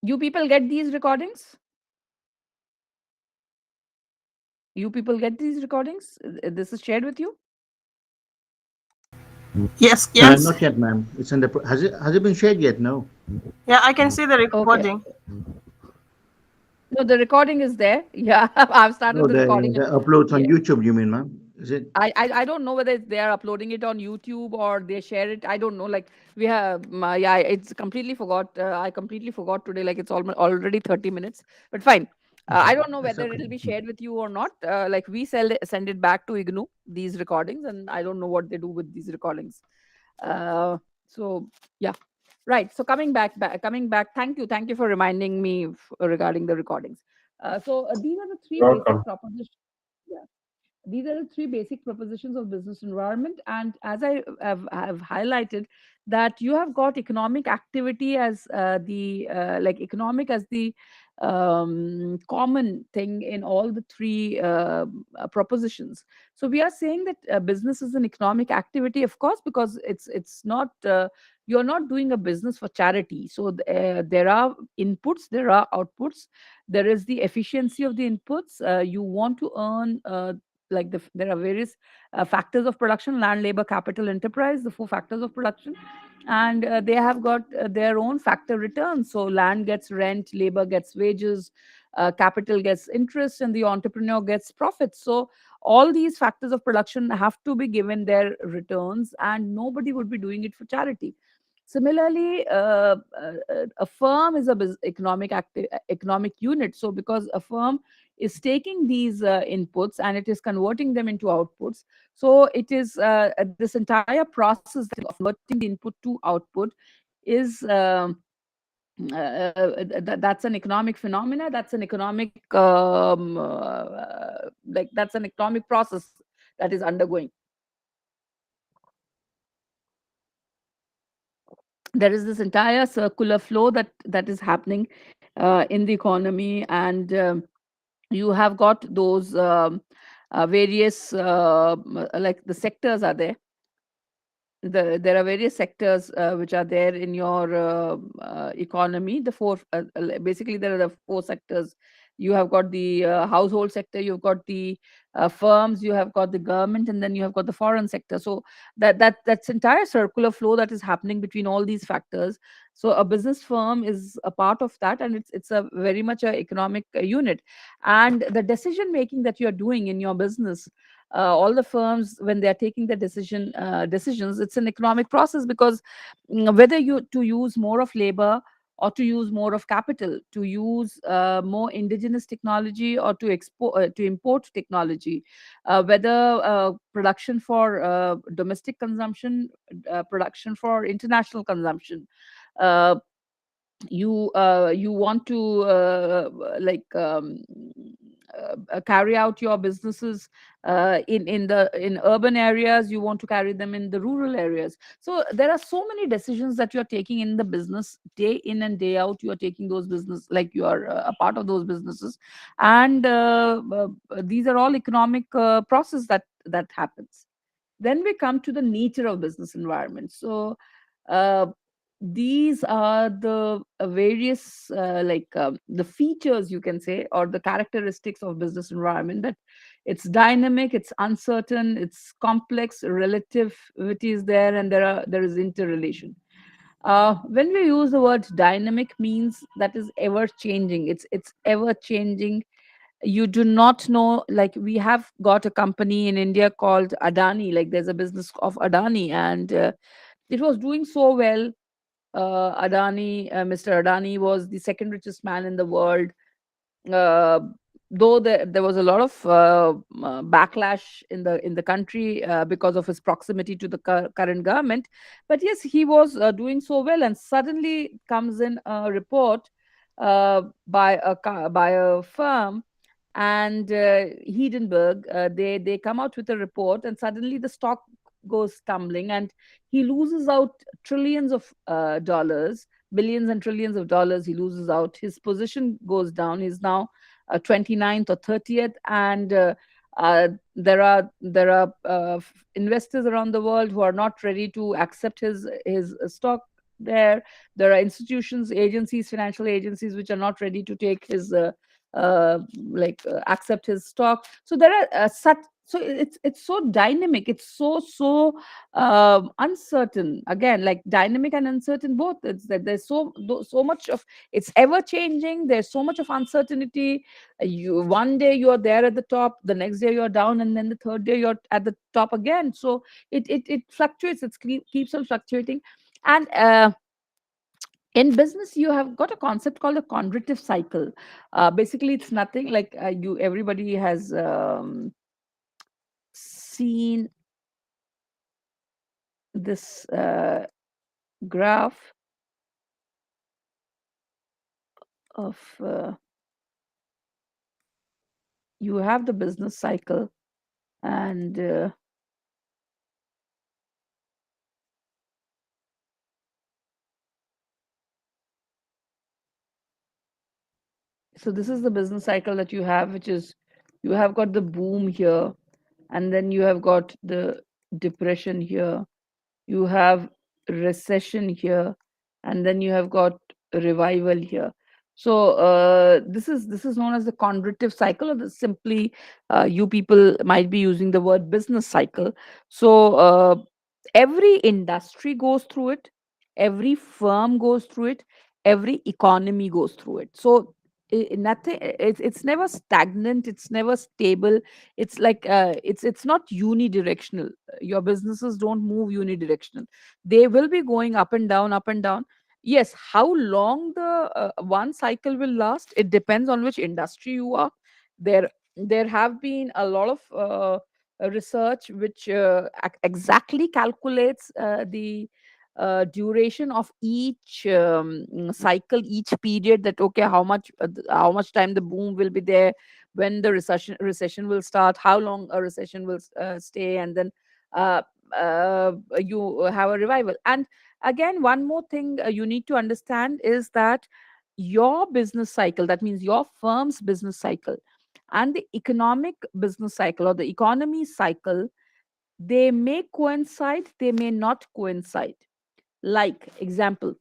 You people get these recordings? You people get these recordings? This is shared with you? Yes, yes. Not yet, ma'am. It's in the. Has it been shared yet? No. Yeah, I can see the Okay. recording. No, the recording is there. Yeah, I've started No, the the recording. the uploads on Yeah. YouTube. You mean, ma'am? Is it? I don't know whether they are uploading it on YouTube or they share it. I don't know. Like we have, yeah, it's completely forgot. I completely forgot today. Like it's already 30 minutes. But fine. I don't know That's whether okay. it'll be shared with you or not. Like we send it back to IGNU, these recordings, and I don't know what they do with these recordings. Uh, so yeah, right. So coming back. Thank you for reminding me regarding the recordings. These are the three basic Welcome. propositions. Yeah, these are the three basic propositions of business environment. And as I have highlighted, that you have got economic activity as the like economic as the common thing in all the three propositions. So we are saying that business is an economic activity, of course, because it's not you're not doing a business for charity. So there are inputs, there are outputs, there is the efficiency of the inputs. You want to earn there are various factors of production: land, labor, capital, enterprise, the four factors of production. And they have got their own factor returns. So land gets rent, labor gets wages, capital gets interest, and the entrepreneur gets profits. So all these factors of production have to be given their returns, and nobody would be doing it for charity. Similarly, a firm is a economic unit. So because a firm is taking these inputs and it is converting them into outputs, so it is this entire process that is converting the input to output is that's an economic phenomena. That's an economic that's an economic process that is undergoing. There is this entire circular flow that is happening in the economy. And you have got those various like the sectors are there. There are various sectors which are there in your economy. The four basically there are the four sectors. You have got the household sector, you've got the firms, you have got the government, and then you have got the foreign sector. So that's entire circular flow that is happening between all these factors. So a business firm is a part of that, and it's a very much a economic unit. And the decision making that you're doing in your business, all the firms, when they are taking the decisions, it's an economic process. Because whether you to use more of labor or to use more of capital, to use more indigenous technology or to export to import technology, whether production for domestic consumption, production for international consumption, uh, you want to carry out your businesses in urban areas, you want to carry them in the rural areas. So there are so many decisions that you're taking in the business, day in and day out. You are taking those business, like you are a part of those businesses. And these are all economic process that happens. Then we come to the nature of business environment. So uh, these are the various the features, you can say, or the characteristics of business environment: that it's dynamic, it's uncertain, it's complex, relativity is there, and there is interrelation. When we use the word dynamic, means that is ever changing. It's ever changing. You do not know. Like, we have got a company in India called Adani. Like, there's a business of Adani, and it was doing so well. Mr. Adani was the second richest man in the world. Uh, though there was a lot of backlash in the country because of his proximity to the current government, but yes, he was doing so well. And suddenly comes in a report by a firm, and Hindenburg. They come out with a report, and suddenly the stock goes tumbling, and he loses out trillions of dollars, billions and trillions of dollars. He loses out. His position goes down. He's now 29th or 30th. And there are investors around the world who are not ready to accept his stock there. There are institutions, agencies, financial agencies which are not ready to take his accept his stock. So there are such, so it's so dynamic, it's so uncertain, again, like dynamic and uncertain both. It's that there's so much of, it's ever changing, there's so much of uncertainty. You, one day you're there at the top, the next day you're down, and then the third day you're at the top again. So it fluctuates, keeps on fluctuating. And in business you have got a concept called a convertive cycle. Basically it's nothing like, you everybody has seen this graph of you have the business cycle, and so this is the business cycle that you have, which is, you have got the boom here, and then you have got the depression here, you have recession here, and then you have got a revival here. So this is known as the convertive cycle, or the simply, you people might be using the word business cycle. So every industry goes through it, every firm goes through it, every economy goes through it. So nothing, it's never stagnant, it's never stable. It's like, it's not unidirectional. Your businesses don't move unidirectional, they will be going up and down, up and down. Yes, how long the one cycle will last, it depends on which industry you are. There have been a lot of research which exactly calculates the duration of each cycle, each period, that okay, how much time the boom will be there, when the recession will start, how long a recession will stay, and then uh, you have a revival. And again, one more thing you need to understand is that your business cycle, that means your firm's business cycle, and the economic business cycle or the economy cycle, they may coincide, they may not coincide. Like example,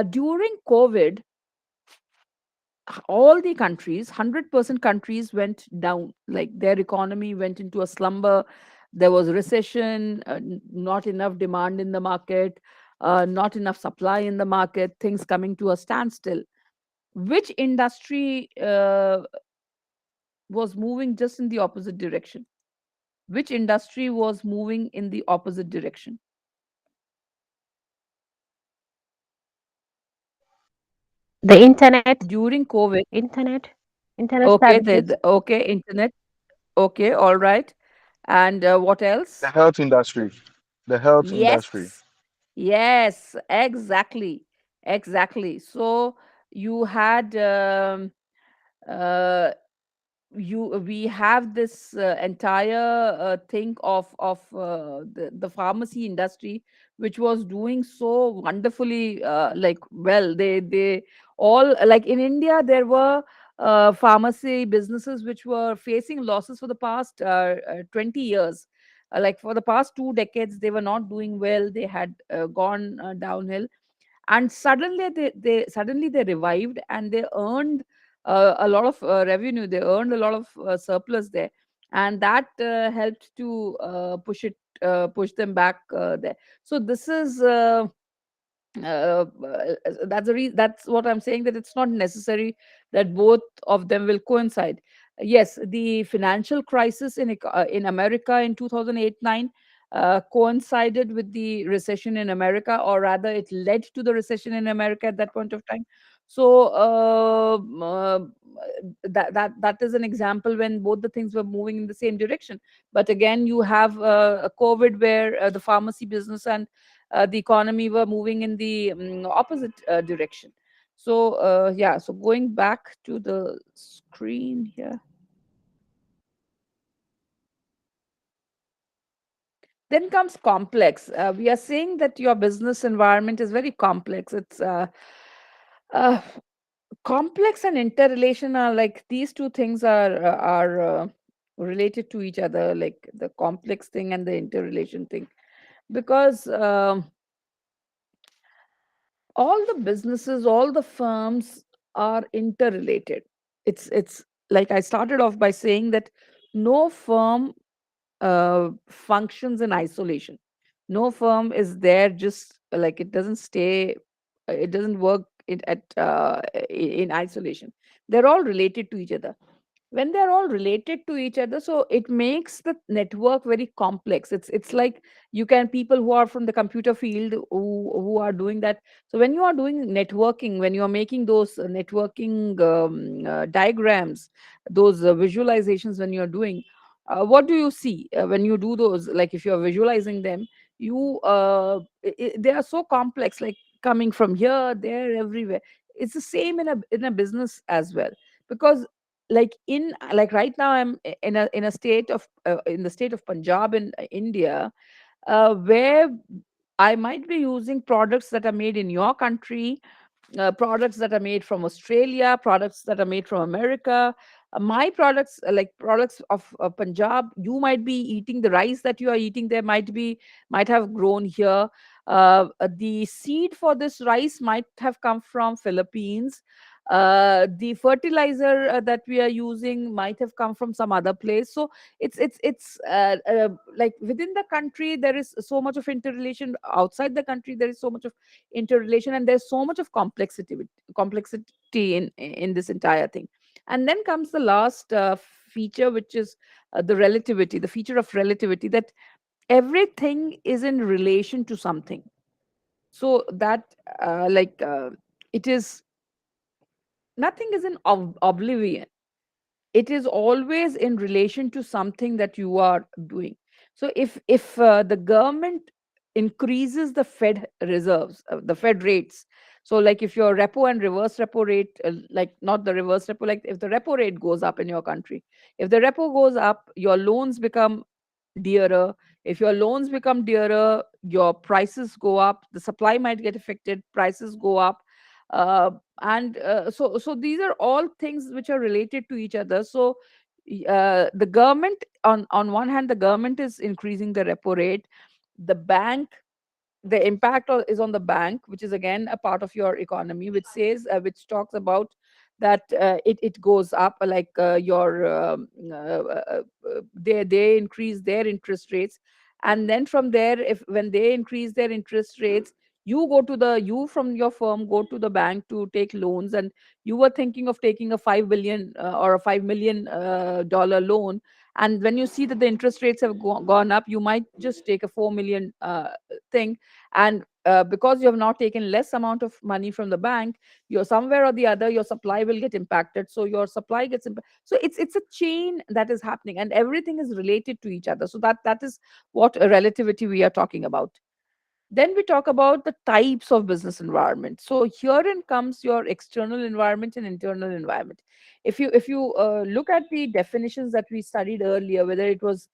during COVID, all the countries, 100% countries went down, like their economy went into a slumber. There was recession, not enough demand in the market, not enough supply in the market, things coming to a standstill. Which industry was moving just in the opposite direction? Which industry was moving in the opposite direction The internet, during COVID? internet, internet Okay, services. okay, internet. Okay, all right. And what The else? health industry. The health industry. Yes, yes, exactly, exactly. So you had uh, you we have this entire thing of the pharmacy industry, which was doing so wonderfully, like, well, they all, like in India there were pharmacy businesses which were facing losses for the past 20 years. Like for the past 2 decades they were not doing well, they had gone downhill, and suddenly they revived, and they earned a lot of revenue, they earned a lot of surplus there, and that helped to push them back there. So this is that's what I'm saying, that it's not necessary that both of them will coincide. Yes, the financial crisis in America in 2008-9 coincided with the recession in America, or rather it led to the recession in America at that point of time. So that is an example when both the things were moving in the same direction. But again, you have a COVID where the pharmacy business and the economy were moving in the opposite direction. So yeah, so going back to the screen here, then comes complex. We are saying that your business environment is very complex. It's uh, complex and interrelation are like, these two things are related to each other, like the complex thing and the interrelation thing, because all the businesses, all the firms are interrelated. It's like I started off by saying that no firm functions in isolation. No firm is there just like it doesn't stay, it doesn't work in isolation. They're all related to each other. When they're all related to each other, so it makes the network very complex. It's like you can people who are from the computer field who are doing that. So when you are doing networking, when you are making those networking diagrams, those visualizations, when you're doing what do you see when you do those? Like if you're visualizing them, you they are so complex, like coming from here, there, everywhere. It's the same in a business as well, because like right now I'm in a state of in the state of Punjab in India, where I might be using products that are made in your country, products that are made from Australia, products that are made from America. My products, like products of Punjab, you might be eating the rice that you are eating there might have grown here. The seed for this rice might have come from Philippines. The fertilizer that we are using might have come from some other place. So it's like within the country there is so much of interrelation. Outside the country there is so much of interrelation, and there's so much of complexity in this entire thing. And then comes the last feature, which is the relativity, the feature of relativity, that everything is in relation to something. So that it is, nothing is in oblivion. It is always in relation to something that you are doing. So if the government increases the Fed reserves, the Fed rates, so like if your repo and reverse repo rate, like not the reverse repo, like if the repo rate goes up in your country, if the repo goes up, your loans become dearer. If your loans become dearer, your prices go up, the supply might get affected, prices go up. And so these are all things which are related to each other. So the government, on one hand, the government is increasing the repo rate. The bank, the impact is on the bank, which is again a part of your economy, which says which talks about that it goes up, like your they increase their interest rates. And then from there, if when they increase their interest rates, you from your firm go to the bank to take loans, and you were thinking of taking a 5 billion or a 5 million dollar loan. And when you see that the interest rates have gone up, you might just take a 4 million thing. And because you have now taken less amount of money from the bank, you're somewhere or the other, your supply will get impacted. So your supply gets impacted. So it's a chain that is happening, and everything is related to each other. So that is what a relativity we are talking about. Then we talk about the types of business environment. So herein comes your external environment and internal environment. If you look at the definitions that we studied earlier, whether it was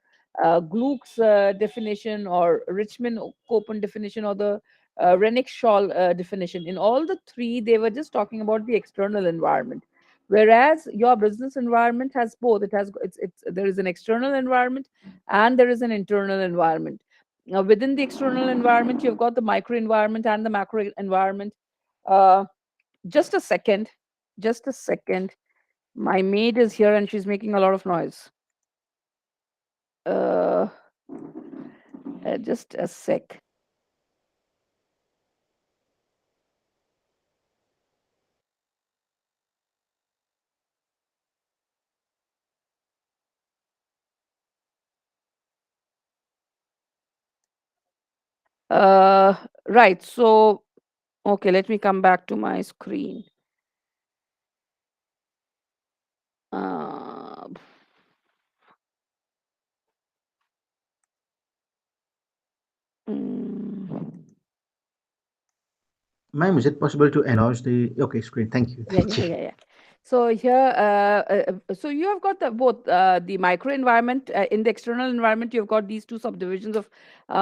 Gluck's definition, or Richmond Copen definition, or the Rennick Shaw definition, in all the three they were just talking about the external environment. Whereas your business environment has both. It's there is an external environment and there is an internal environment. Now, within the external environment, you've got the micro environment and the macro environment. Uh, just a second. Just a second. My maid is here and she's making a lot of noise. Uh, just a sec. Uh, right. So, okay, let me come back to my screen. Uh, mm. Ma'am, is it possible to enlarge the okay screen? Thank you. Yeah, Thank yeah, you. yeah, yeah. So here, so you have got the both the micro environment in the external environment. You've got these two subdivisions of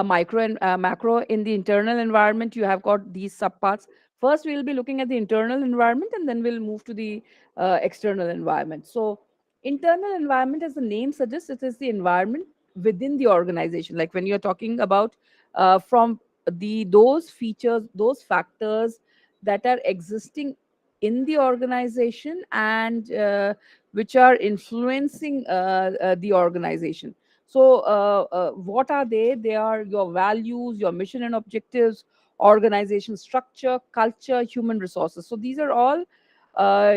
micro and macro. In the internal environment, you have got these subparts. First, we'll be looking at the internal environment, and then we'll move to the external environment. So, internal environment, as the name suggests, it is the environment within the organization. Like when you're talking about from those features, those factors that are existing in the organization and which are influencing the organization. So, what are they? They are your values, your mission and objectives, organization structure, culture, human resources. So, these are all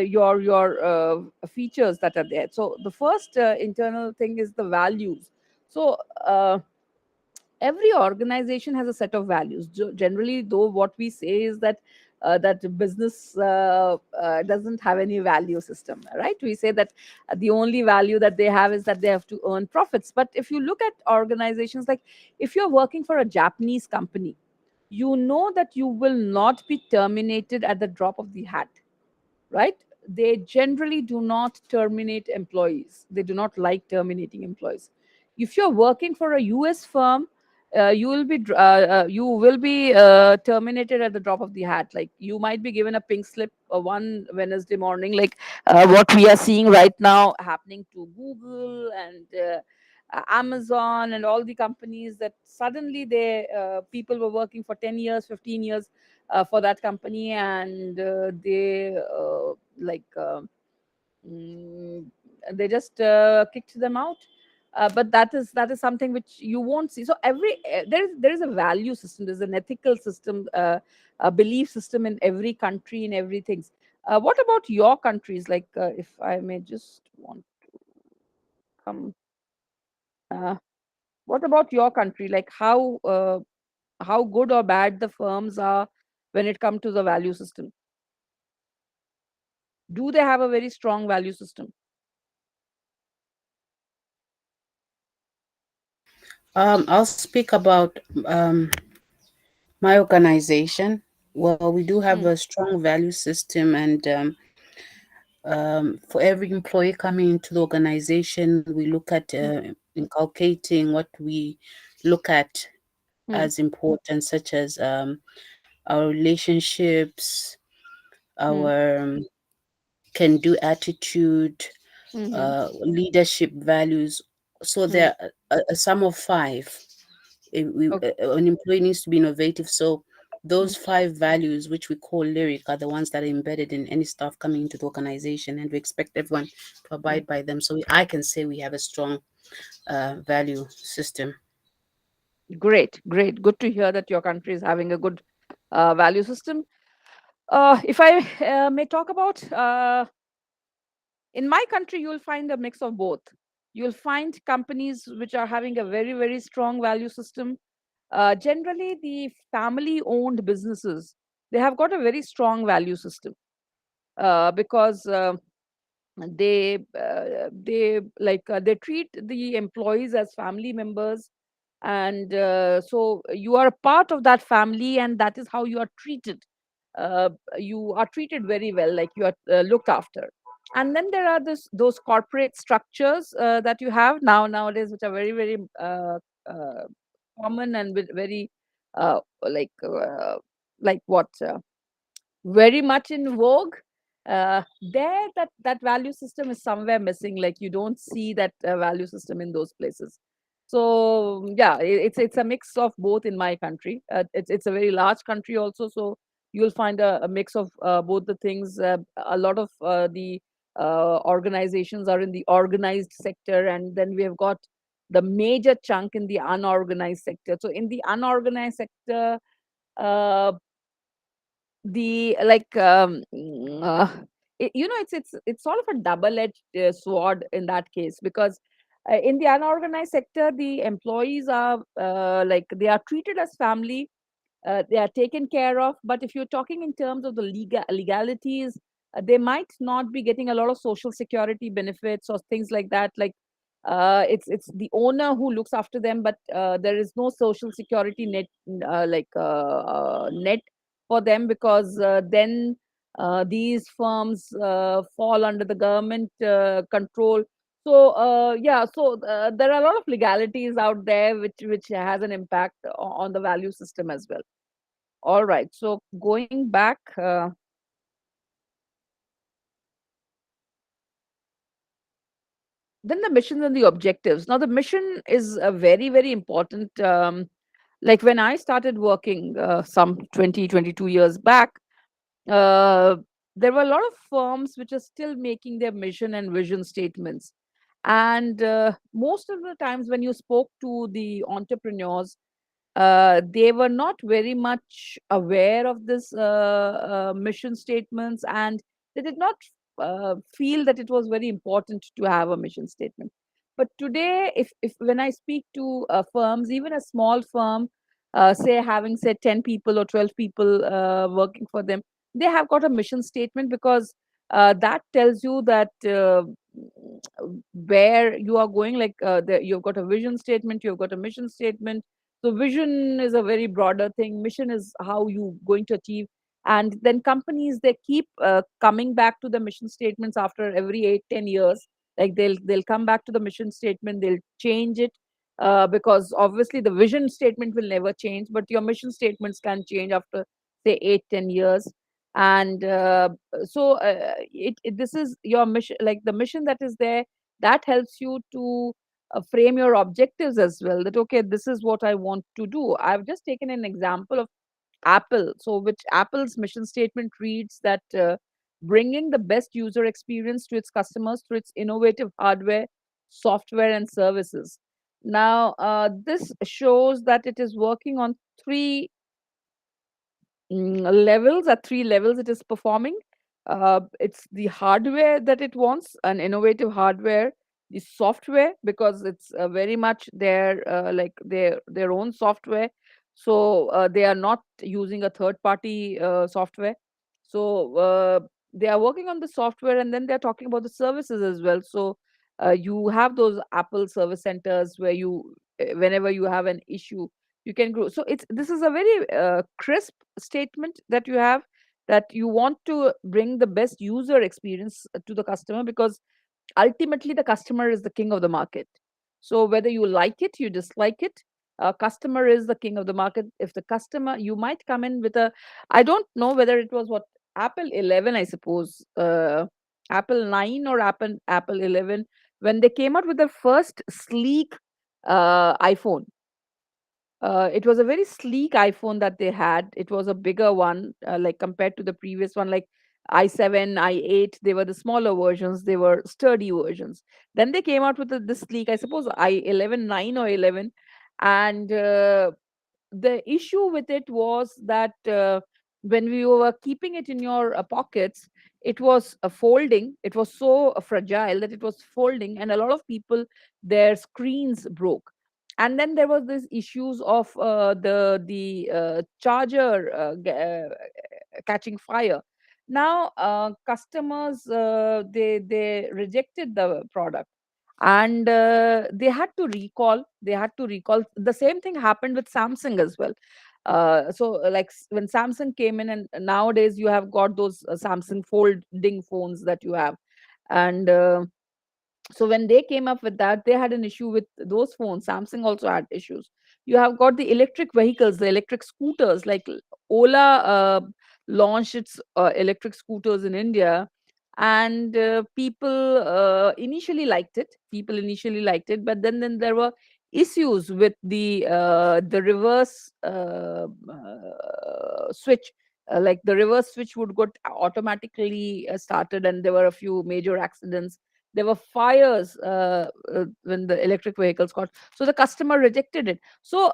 your features that are there. So, the first internal thing is the values. So, every organization has a set of values. Generally, though, what we say is that that business doesn't have any value system, right? We say that the only value that they have is that they have to earn profits. But if you look at organizations, like if you're working for a Japanese company, you know that you will not be terminated at the drop of the hat, right? They generally do not terminate employees. They do not like terminating employees. If you're working for a US firm, you will be terminated at the drop of the hat. Like you might be given a pink slip one Wednesday morning, like what we are seeing right now happening to Google and Amazon and all the companies, that suddenly they people were working for 10 years, 15 years for that company, and like mm, they just kicked them out. But that is something which you won't see. So there is a value system, there's an ethical system, a belief system in every country, in everything. What about your countries? Like if I may just want to come, uh, what about your country? Like how good or bad the firms are when it comes to the value system? Do they have a very strong value system? I'll speak about my organization. Well, we do have Mm, a strong value system, and for every employee coming into the organization, we look at mm, inculcating what we look at mm, as important, such as our relationships, mm, our can-do attitude, mhm, leadership values. So mm. there are a sum of five. Okay. An employee needs to be innovative. So Mm, those five values, which we call lyric, are the ones that are embedded in any staff coming into the organization, and we expect everyone to mm. abide by them. So I can say we have a strong value system. Great, great. Good to hear that your country is having a good value system. If I may talk about, in my country, you'll find a mix of both. You'll find companies which are having a very, very strong value system. Generally, the family owned businesses, they have got a very strong value system because they treat the employees as family members, and so you are a part of that family, and that is how you are treated. You are treated very well, like you are looked after. And then there are those corporate structures that you have nowadays, which are very, very uh, common and with very uh, like uh, like what very much in vogue. There, that value system is somewhere missing. Like you don't see that value system in those places. So yeah, it's a mix of both in my country. It's a very large country also, so you'll find a mix of both the things. A lot of the organizations are in the organized sector, and then we have got the major chunk in the unorganized sector. So in the unorganized sector, uh, the like it's sort of a double-edged sword in that case, because in the unorganized sector, the employees are like they are treated as family, they are taken care of. But if you're talking in terms of the legalities, they might not be getting a lot of social security benefits or things like that. Like it's the owner who looks after them, but there is no social security net for them, because then these firms fall under the government control. So yeah, so there are a lot of legalities out there which has an impact on the value system as well. All right. So going back, then the missions and the objectives. Now, the mission is a very, very important. Like when I started working some 20, 22 years back, uh, there were a lot of firms which are still making their mission and vision statements. And most of the times when you spoke to the entrepreneurs, they were not very much aware of this mission statements, and they did not feel that it was very important to have a mission statement. But today, if when I speak to firms, even a small firm, say having said 10 people or 12 people working for them, they have got a mission statement, because that tells you that where you are going. Like you've got a vision statement, you've got a mission statement. So vision is a very broader thing. Mission is how you going to achieve. And then companies, they keep coming back to the mission statements after every 8-10 years. Like they'll come back to the mission statement, they'll change it, because obviously the vision statement will never change, but your mission statements can change after say 8-10 years. And this is your mission, like the mission that is there, that helps you to frame your objectives as well, that okay, this is what I want to do. I've just taken an example of Apple. So which Apple's mission statement reads that bringing the best user experience to its customers through its innovative hardware, software and services. Now this shows that it is working on three levels. At three levels it is performing. It's the hardware that it wants, an innovative hardware, the software, because it's very much their like their own software. So they are not using a third party software. So they are working on the software, and then they're talking about the services as well. So you have those Apple service centers where you whenever you have an issue, you can grow. So it's this is a very crisp statement that you have, that you want to bring the best user experience to the customer, because ultimately the customer is the king of the market. So whether you like it, you dislike it, customer is the king of the market. If the customer, you might come in with a, I don't know whether it was what, Apple 11, I suppose, Apple 9 or Apple 11, when they came out with the first sleek iPhone. It was a very sleek iPhone that they had. It was a bigger one, like compared to the previous one, like i7, i8. They were the smaller versions. They were sturdy versions. Then they came out with this sleek, I suppose, i11, 9 or 11, and the issue with it was that when we were keeping it in your pockets, it was folding. It was so fragile that it was folding, and a lot of people, their screens broke. And then there was this issues of the charger catching fire. Now customers, they rejected the product, and they had to recall. The same thing happened with Samsung as well. So like when Samsung came in, and nowadays you have got those Samsung folding phones that you have. And so when they came up with that, they had an issue with those phones. Samsung also had issues. You have got the electric vehicles, the electric scooters, like Ola launched its electric scooters in India, and people initially liked it, but then there were issues with the reverse switch. Like the reverse switch would got automatically started, and there were a few major accidents. There were fires when the electric vehicles got, so the customer rejected it. So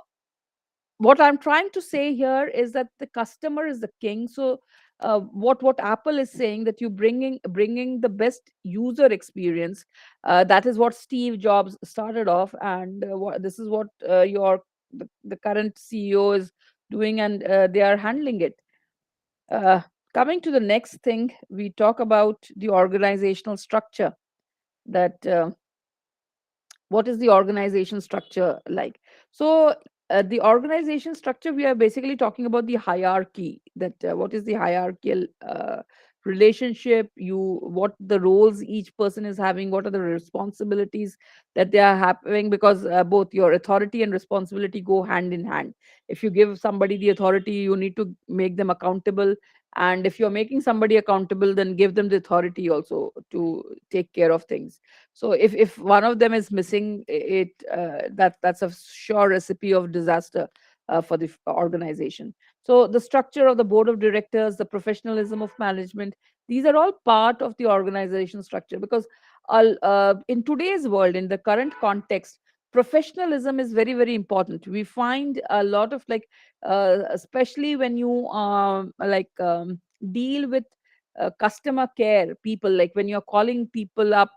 what I'm trying to say here is that the customer is the king. So what Apple is saying, that you bringing the best user experience, that is what Steve Jobs started off, and this is what the current CEO is doing, and they are handling it. uh, Coming to the next thing, we talk about the organizational structure, that what is the organization structure like. So the organization structure, we are basically talking about the hierarchy, that what is the hierarchical relationship, what the roles each person is having, what are the responsibilities that they are having, because both your authority and responsibility go hand in hand. If you give somebody the authority, you need to make them accountable, and if you're making somebody accountable, then give them the authority also to take care of things. So if one of them is missing, that's a sure recipe of disaster for the organization. So the structure of the board of directors, the professionalism of management, these are all part of the organization structure, because in today's world, in the current context, professionalism is very, very important. We find a lot of, like, especially when you deal with customer care people, like when you're calling people up,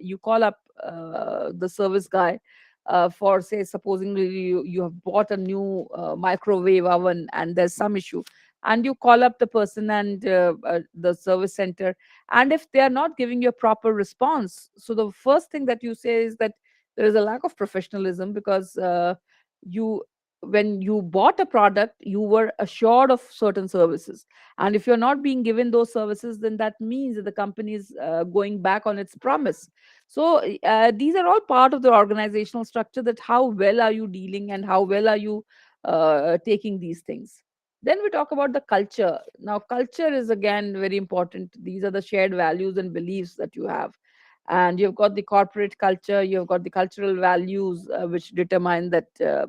you call up the service guy for, say, supposingly you have bought a new microwave oven and there's some issue, and you call up the person and the service center, and if they are not giving you a proper response, so the first thing that you say is that there is a lack of professionalism, because you when you bought a product, you were assured of certain services, and if you're not being given those services, then that means that the company is going back on its promise. So these are all part of the organizational structure, that how well are you dealing and how well are you taking these things. Then we talk about the culture. Now, culture is again very important. These are the shared values and beliefs that you have. And you've got the corporate culture, you've got the cultural values, which determine that uh,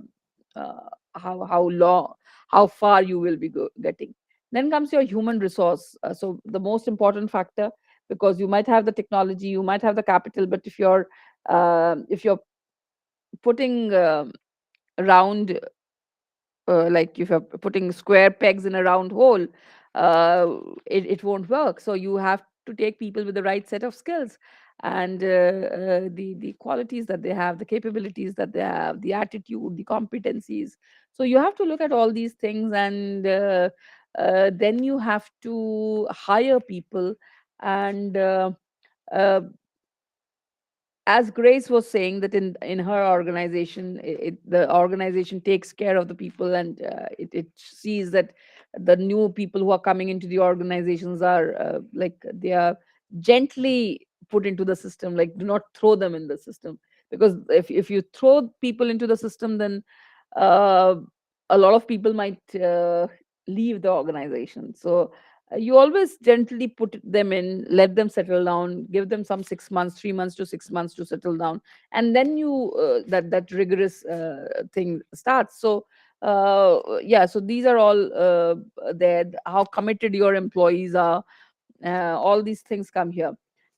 how far you will be getting. Then comes your human resource. So the most important factor, because you might have the technology, you might have the capital, but if you're putting round like if you're putting square pegs in a round hole, it won't work. So you have to take people with the right set of skills, and the qualities that they have, the capabilities that they have, the attitude, the competencies. So you have to look at all these things, and then you have to hire people. And as Grace was saying, that in her organization, the organization takes care of the people, and it sees that the new people who are coming into the organizations are like they are gently put into the system, like do not throw them in the system, because if you throw people into the system, then uh, a lot of people might leave the organization. So you always gently put them in, let them settle down, give them some 6 months, 3 months to 6 months to settle down, and then you that rigorous thing starts. So yeah, so these are all there. How committed your employees are, all these things come here.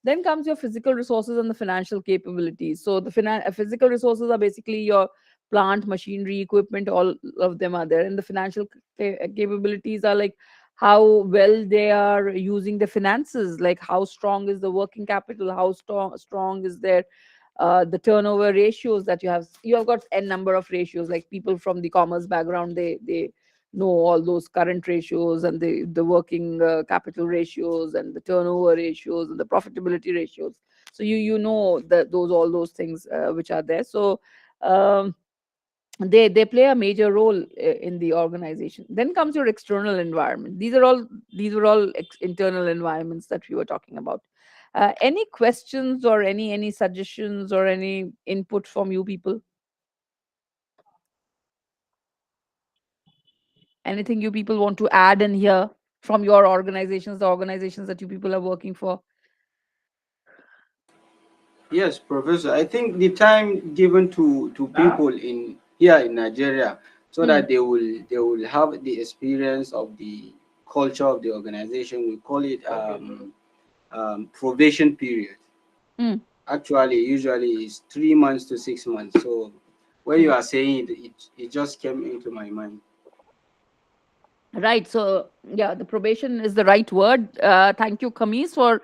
Then comes your physical resources and the financial capabilities. So the physical resources are basically your plant, machinery, equipment, all of them are there. And the financial capabilities are like how well they are using the finances, like how strong is the working capital, how strong is their the turnover ratios that you have got n number of ratios. Like people from the commerce background, they know all those current ratios and the working capital ratios and the turnover ratios and the profitability ratios. So you know that those all those things which are there. So um, they play a major role in the organization. Then comes your external environment. These were all internal environments that we were talking about. Any questions or any suggestions or any input from you people? Anything you people want to add in here from your organizations, the organizations that you people are working for? Yes, Professor. I think the time given to people in here in Nigeria, so Hmm. that they will have the experience of the culture of the organization. We call it probation period. Hmm. Actually, usually it's 3 months to 6 months. So when Hmm. you are saying it just came into my mind. Right. So, yeah, the probation is the right word. Thank you, Kamis, for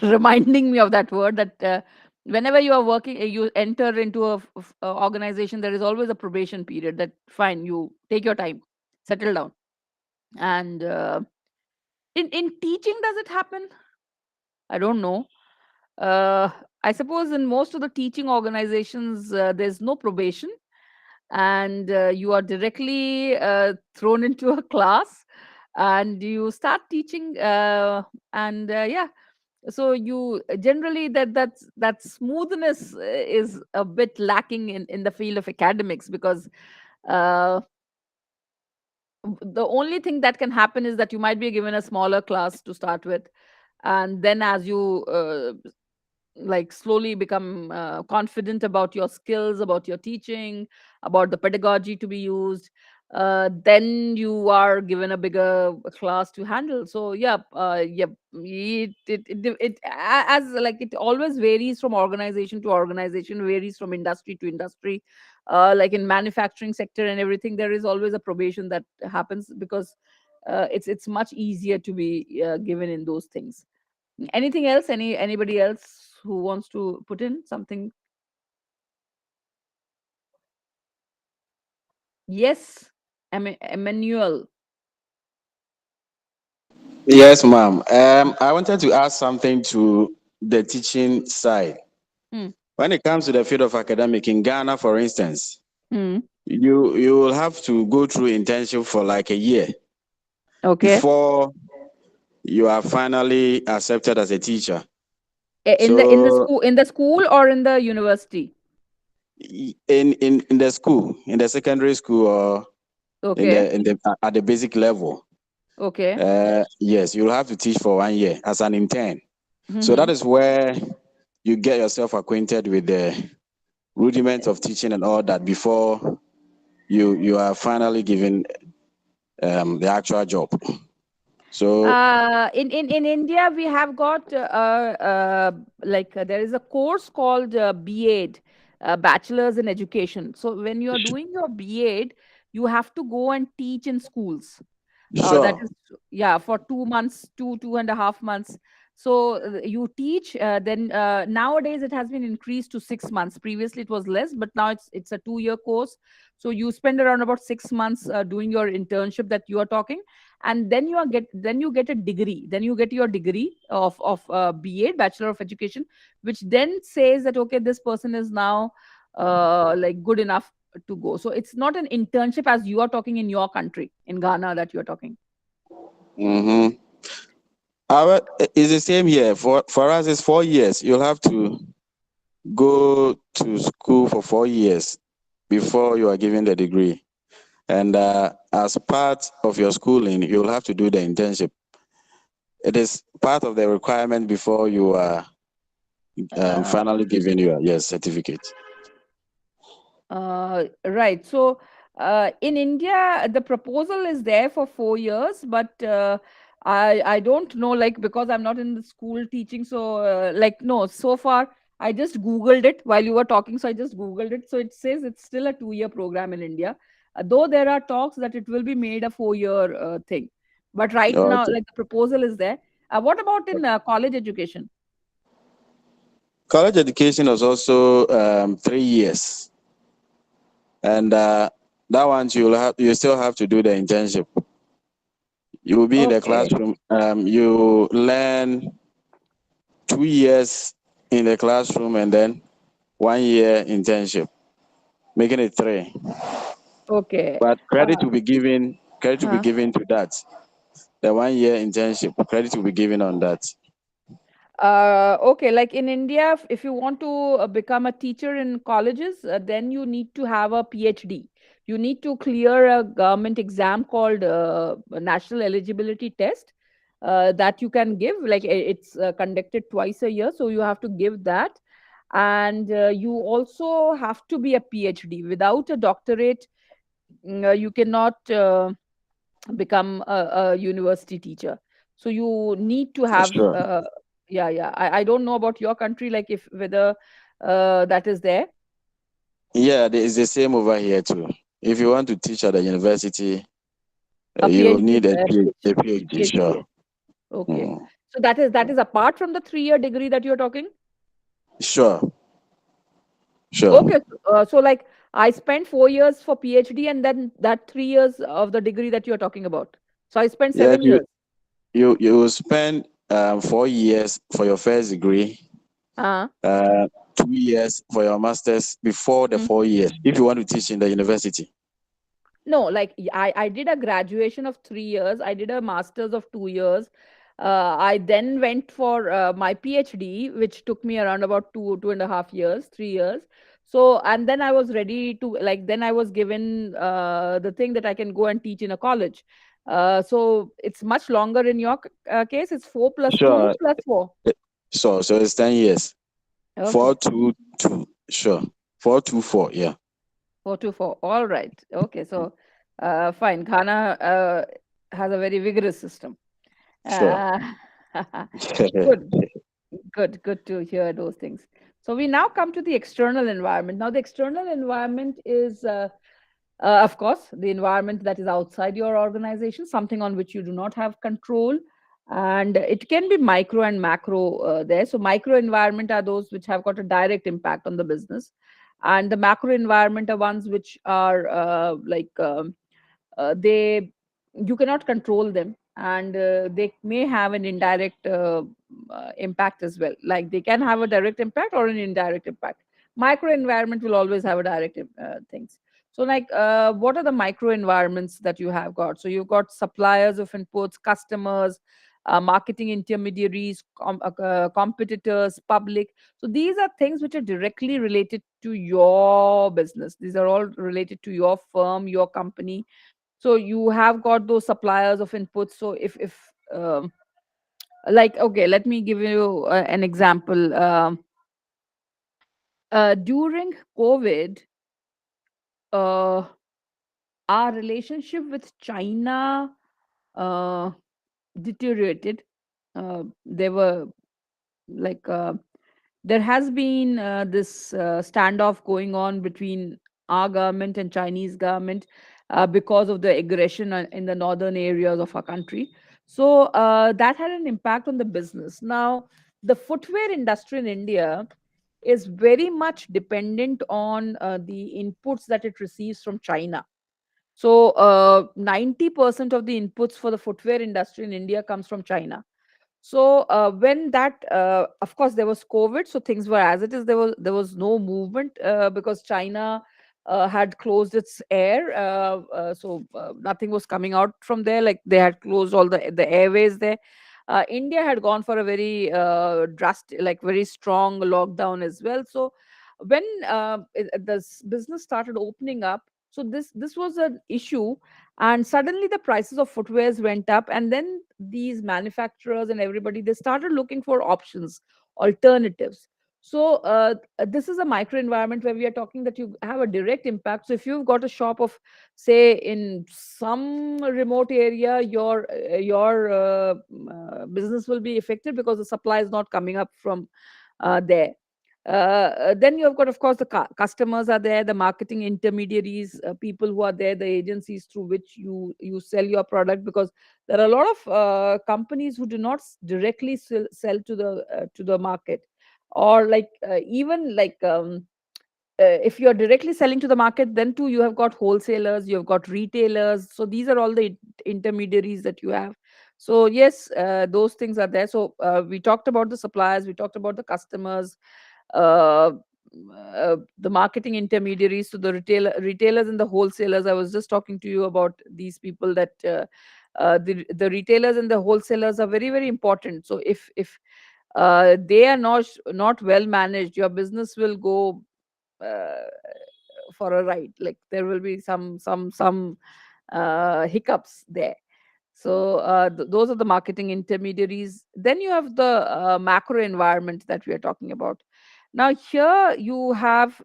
reminding me of that word. That whenever you are working, you enter into a organization, there is always a probation period. That fine, you take your time, settle down. And in teaching, does it happen? I don't know. Uh, I suppose in most of the teaching organizations, there's no probation, and you are directly thrown into a class and you start teaching. And yeah, so you generally that smoothness is a bit lacking in the field of academics, because uh, the only thing that can happen is that you might be given a smaller class to start with, and then as you like slowly become confident about your skills, about your teaching, about the pedagogy to be used, then you are given a bigger class to handle. So yeah, as like it always varies from organization to organization, varies from industry to industry. Like in manufacturing sector and everything, there is always a probation that happens, because it's much easier to be given in those things. Anything else? Anybody else who wants to put in something? Yes, Emmanuel. Yes, ma'am. I wanted to add something to the teaching side. Hmm. When it comes to the field of academic in Ghana, for instance, Hmm. you will have to go through internship for like a year Okay. before you are finally accepted as a teacher. In the So school or in the university? in the school, in the secondary school, or Okay. in the at the basic level, Okay. yes, you'll have to teach for 1 year as an intern. So Mm-hmm. that is where you get yourself acquainted with the rudiments of teaching and all that before you are finally given the actual job. So In India, we have got there is a course called B.Ed, Bachelor's in Education. So when you are doing your B.Ed, you have to go and teach in schools. That sure, is, yeah, for 2 months, 2.5 months. So you teach. Then nowadays it has been increased to 6 months. Previously it was less, but now it's a 2-year course. So you spend around about 6 months doing your internship that you are talking, and then you get a degree. Then you get your degree of B.Ed, Bachelor of Education, which then says that okay, this person is now like good enough to go. So it's not an internship as you are talking in your country, in Ghana, that you are talking. mm-hmm. It's the same here. For us, it's 4 years. You'll have to go to school for 4 years before you are given the degree. And as part of your schooling, you'll have to do the internship. It is part of the requirement before you are Uh, finally given your yes certificate. right. So in India, the proposal is there for 4 years, but I don't know, like, because I'm not in the school teaching. So like, no, so far I just Googled it while you were talking. So I just Googled it. So it says it's still a 2-year program in India, though there are talks that it will be made a 4-year thing. But right now, Okay. like, the proposal is there. What about in college education? College education was also 3 years, and that one you still have to do the internship. You will be in the Okay. classroom. You learn 2 years in the classroom and then 1 year internship, making it 3. Okay. But Uh, credit will be huh. given to that. The 1 year internship credit will be given on that. Okay, like in India, if you want to become a teacher in colleges, then you need to have a PhD. You need to clear a government exam called a National Eligibility Test that you can give. Like it's conducted twice a year, so you have to give that. And you also have to be a PhD. Without a doctorate, you cannot become a university teacher. So you need to have Sure. yeah. I don't know about your country, like if whether that is there. Yeah, it's the same over here too. If you want to teach at the university, A you PhD, need a PhD, PhD. sure. Okay. Mm, So that is apart from the 3-year degree that you're talking. sure, sure. Okay. So like I spent 4 years for PhD, and then that 3 years of the degree that you're talking about. So I spent Yes, 7 years. you will spend 4 years for your first degree, Uh, 2 years for your master's before the 4 years. If you want to teach in the university, No, like I did a graduation of 3 years. I did a master's of 2 years. I then went for my PhD, which took me around about 2.5 years, 3 years. So, and then I was ready to, like, then I was given the thing that I can go and teach in a college. So it's much longer in your case. It's 4 plus 2 sure. plus 4. So it's 10 years. Okay. 4 2 2. Sure. 4 2 4. Yeah. 4 to 4. All right. Okay. So Fine. Ghana has a very vigorous system. Sure. Uh, good, good to hear those things. So we now come to the external environment. Now, the external environment is, of course, the environment that is outside your organization, something on which you do not have control. And it can be micro and macro there. So, micro environment are those which have got a direct impact on the business. And the macro environment are ones which are they you cannot control them, and they may have an indirect impact as well. Like they can have a direct impact or an indirect impact. Micro environment will always have a direct things. So like what are the micro environments that you have got? So you've got suppliers of inputs, customers, marketing intermediaries, competitors, public. So these are things which are directly related to your business. These are all related to your firm, your company. So you have got those suppliers of inputs. So if like, okay, let me give you an example. During COVID, uh, our relationship with China uh, deteriorated. There were like there has been this standoff going on between our government and Chinese government because of the aggression in the northern areas of our country. So that had an impact on the business. Now, the footwear industry in India is very much dependent on the inputs that it receives from China. So 90% of the inputs for the footwear industry in India comes from China. So when that, of course, there was COVID, so things were as it is. There was no movement because China had closed its air, so nothing was coming out from there. Like they had closed all the airways there. India had gone for a very drastic, like very strong lockdown as well. So when business started opening up, so this was an issue, and suddenly the prices of footwears went up, and then these manufacturers and everybody, they started looking for options, alternatives. So this is a micro environment where we are talking that you have a direct impact. So if you've got a shop of, say, in some remote area, your business will be affected because the supply is not coming up from there. Then you have got, of course, the customers are there, the marketing intermediaries, people who are there, the agencies through which you sell your product, because there are a lot of companies who do not directly sell to the market, or like even like if you're directly selling to the market, then too you have got wholesalers, you have got retailers. So these are all the intermediaries that you have. So yes, those things are there. So we talked about the suppliers, we talked about the customers, uh, the marketing intermediaries, to the retailers and the wholesalers. I was just talking to you about these people, that the retailers and the wholesalers are very, very important. So if they are not well managed, your business will go uh, for a ride. Like there will be some hiccups there. So those are the marketing intermediaries. Then you have the macro environment that we are talking about. Now here you have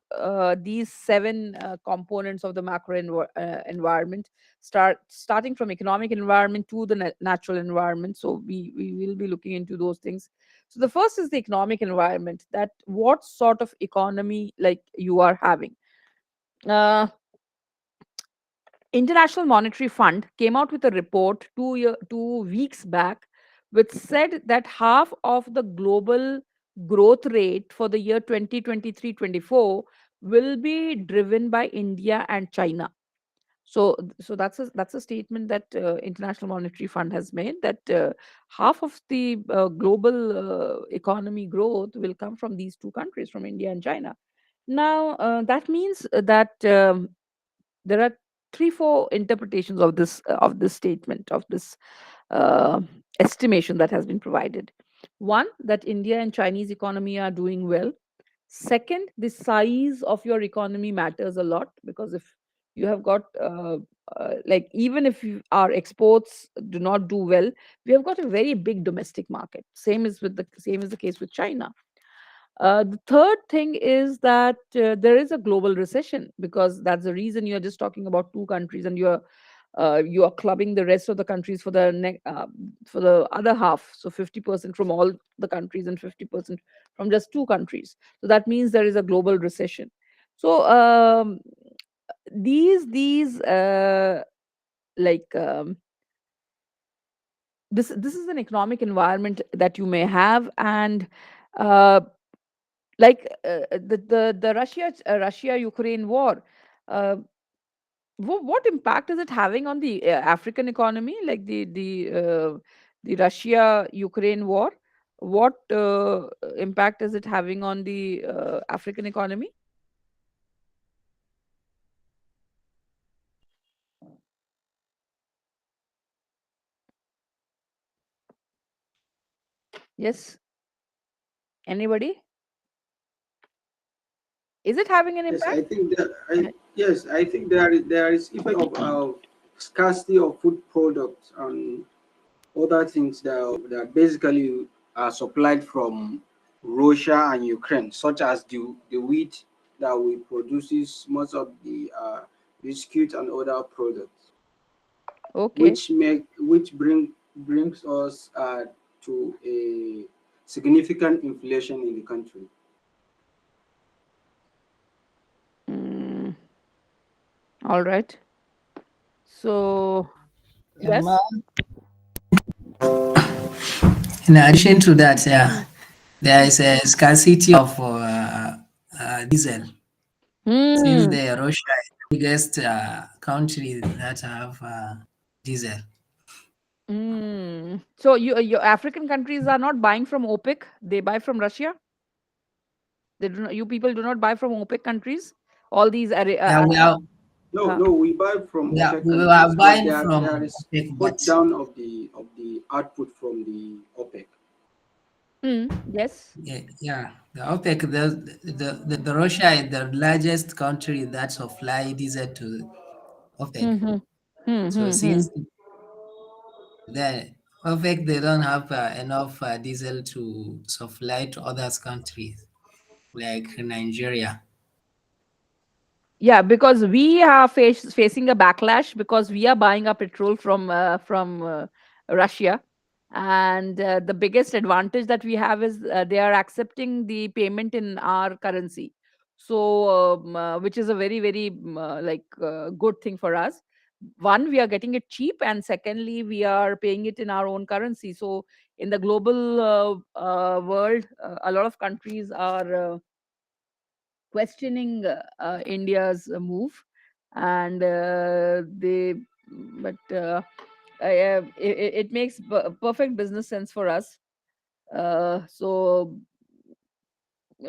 these seven components of the macro environment, starting from economic environment to the natural environment. So we will be looking into those things. So the first is the economic environment, that what sort of economy like you are having. uh, International Monetary Fund came out with a report 2 weeks back, which said that half of the global growth rate for the year 2023-24 will be driven by India and China. So that's a statement that International Monetary Fund has made, that half of the global economy growth will come from these two countries, from India and China. Now that means that there are three, four interpretations of this statement, of this uh, estimation that has been provided. One, that India and Chinese economy are doing well. Second, the size of your economy matters a lot, because if you have got like, even if our exports do not do well, we have got a very big domestic market. Same is the case with China. The third thing is that there is a global recession, because that's the reason you're just talking about two countries, and you're you are clubbing the rest of the countries for for the other half. So 50% from all the countries and 50% from just two countries. So that means there is a global recession. So these like this is an economic environment that you may have, and uh, the Russia Ukraine war. Uh, what impact is it having on the African economy, like the Russia Ukraine war? What impact is it having on the African economy? Yes, anybody? Is it having an Yes, impact? I think that yes, I think there is effect of scarcity of food products and other things that basically are supplied from Russia and Ukraine, such as the wheat that we produces most of the biscuit and other products, Okay. brings us to a significant inflation in the country. Mm, all right. So Ma- yes. In addition to that, yeah, there is a scarcity of diesel since Hmm. the Russia is the biggest country that have diesel. So your African countries are not buying from OPEC; they buy from Russia. They do not, you people do not buy from OPEC countries. All these Yeah, No, uh, no, we buy from OPEC we are countries, but buying from there is OPEC, but cut down of the output from the OPEC. yes. yeah, the OPEC, the Russia is the largest country that supply diesel to OPEC. Hmm. Hmm. So Hmm. Hmm. since the OPEC, they don't have enough diesel to supply to other countries like Nigeria. Yeah, because we are facing a backlash because we are buying our petrol from Russia, and the biggest advantage that we have is they are accepting the payment in our currency. So, which is a very good thing for us. One, we are getting it cheap, and secondly, we are paying it in our own currency. So, in the global world, a lot of countries are questioning India's move, and but it makes perfect business sense for us. So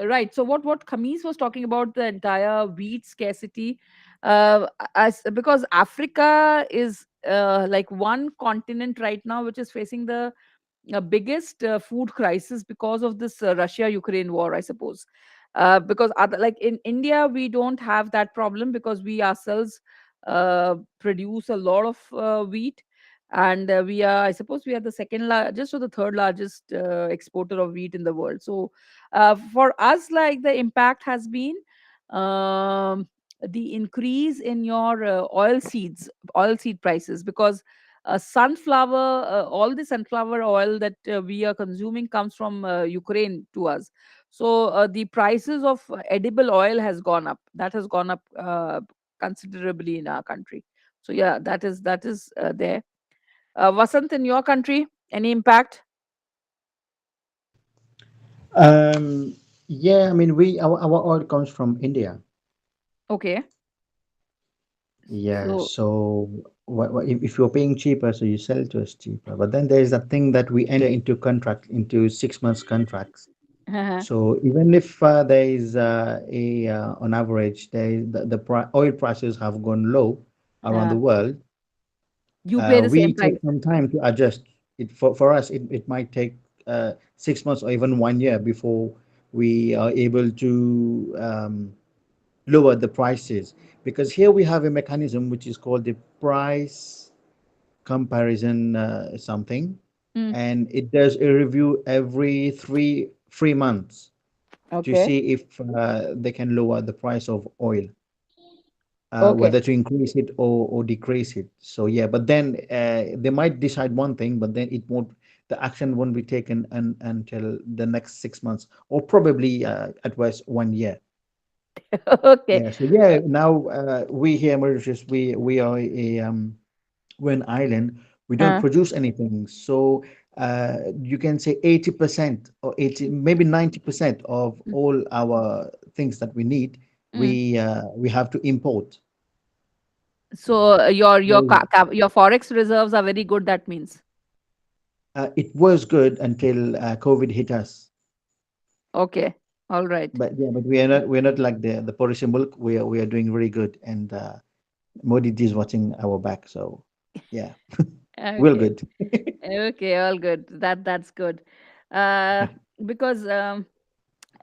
right. So what Khamis was talking about, the entire wheat scarcity, as because Africa is like one continent right now which is facing the biggest food crisis because of this Russia Ukraine war, I suppose. Because other, like in India, we don't have that problem because we ourselves produce a lot of wheat, and we are, I suppose, we are the second largest or the third largest exporter of wheat in the world. So for us, like the impact has been um, the increase in your oil seed prices, because all the sunflower oil that we are consuming comes from Ukraine to us. So the prices of edible oil has gone up. That has gone up considerably in our country. So yeah, that is there. Vasant, in your country, any impact? Yeah, I mean, our oil comes from India. Okay. Yeah, So so if you're paying cheaper, so you sell to us cheaper. But then there is a thing that we enter into contract, into 6 months contracts. So even if there is on average, oil prices have gone low around the world, you pay the we same take price. some time to adjust. For us, it might take 6 months or even 1 year before we are able to lower the prices, because here we have a mechanism which is called the price comparison something, Mm, and it does a review every three months to okay. see if they can lower the price of oil. Okay. whether to increase it or decrease it. So yeah, but then they might decide one thing, but then it won't. The action won't be taken until the next 6 months, or probably at worst 1 year. Okay. Yeah. So yeah, now we here in Mauritius, we are we're an island. We don't Uh, produce anything, so you can say 80% or 80, maybe 90% of mm, all our things that we need, mm. we have to import. So So your forex reserves are very good. That means. it was good until COVID hit us. Okay. All right. But yeah, but we're not like the Persian milk. We are doing very good, and Modi ji is watching our back. So yeah, we're Okay. good. Okay. All good. That's good. Uh, because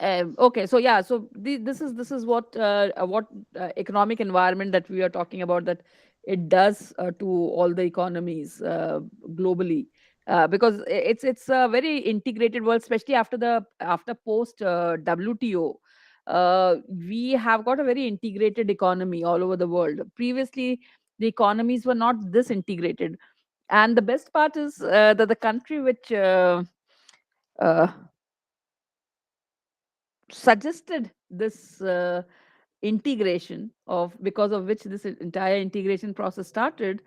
okay, so yeah, so this is what economic environment that we are talking about, that it does to all the economies globally, because it's a very integrated world, especially after post WTO. We have got a very integrated economy all over the world. Previously, the economies were not this integrated, and the best part is that the country which uh, suggested this integration, of because of which this entire integration process started,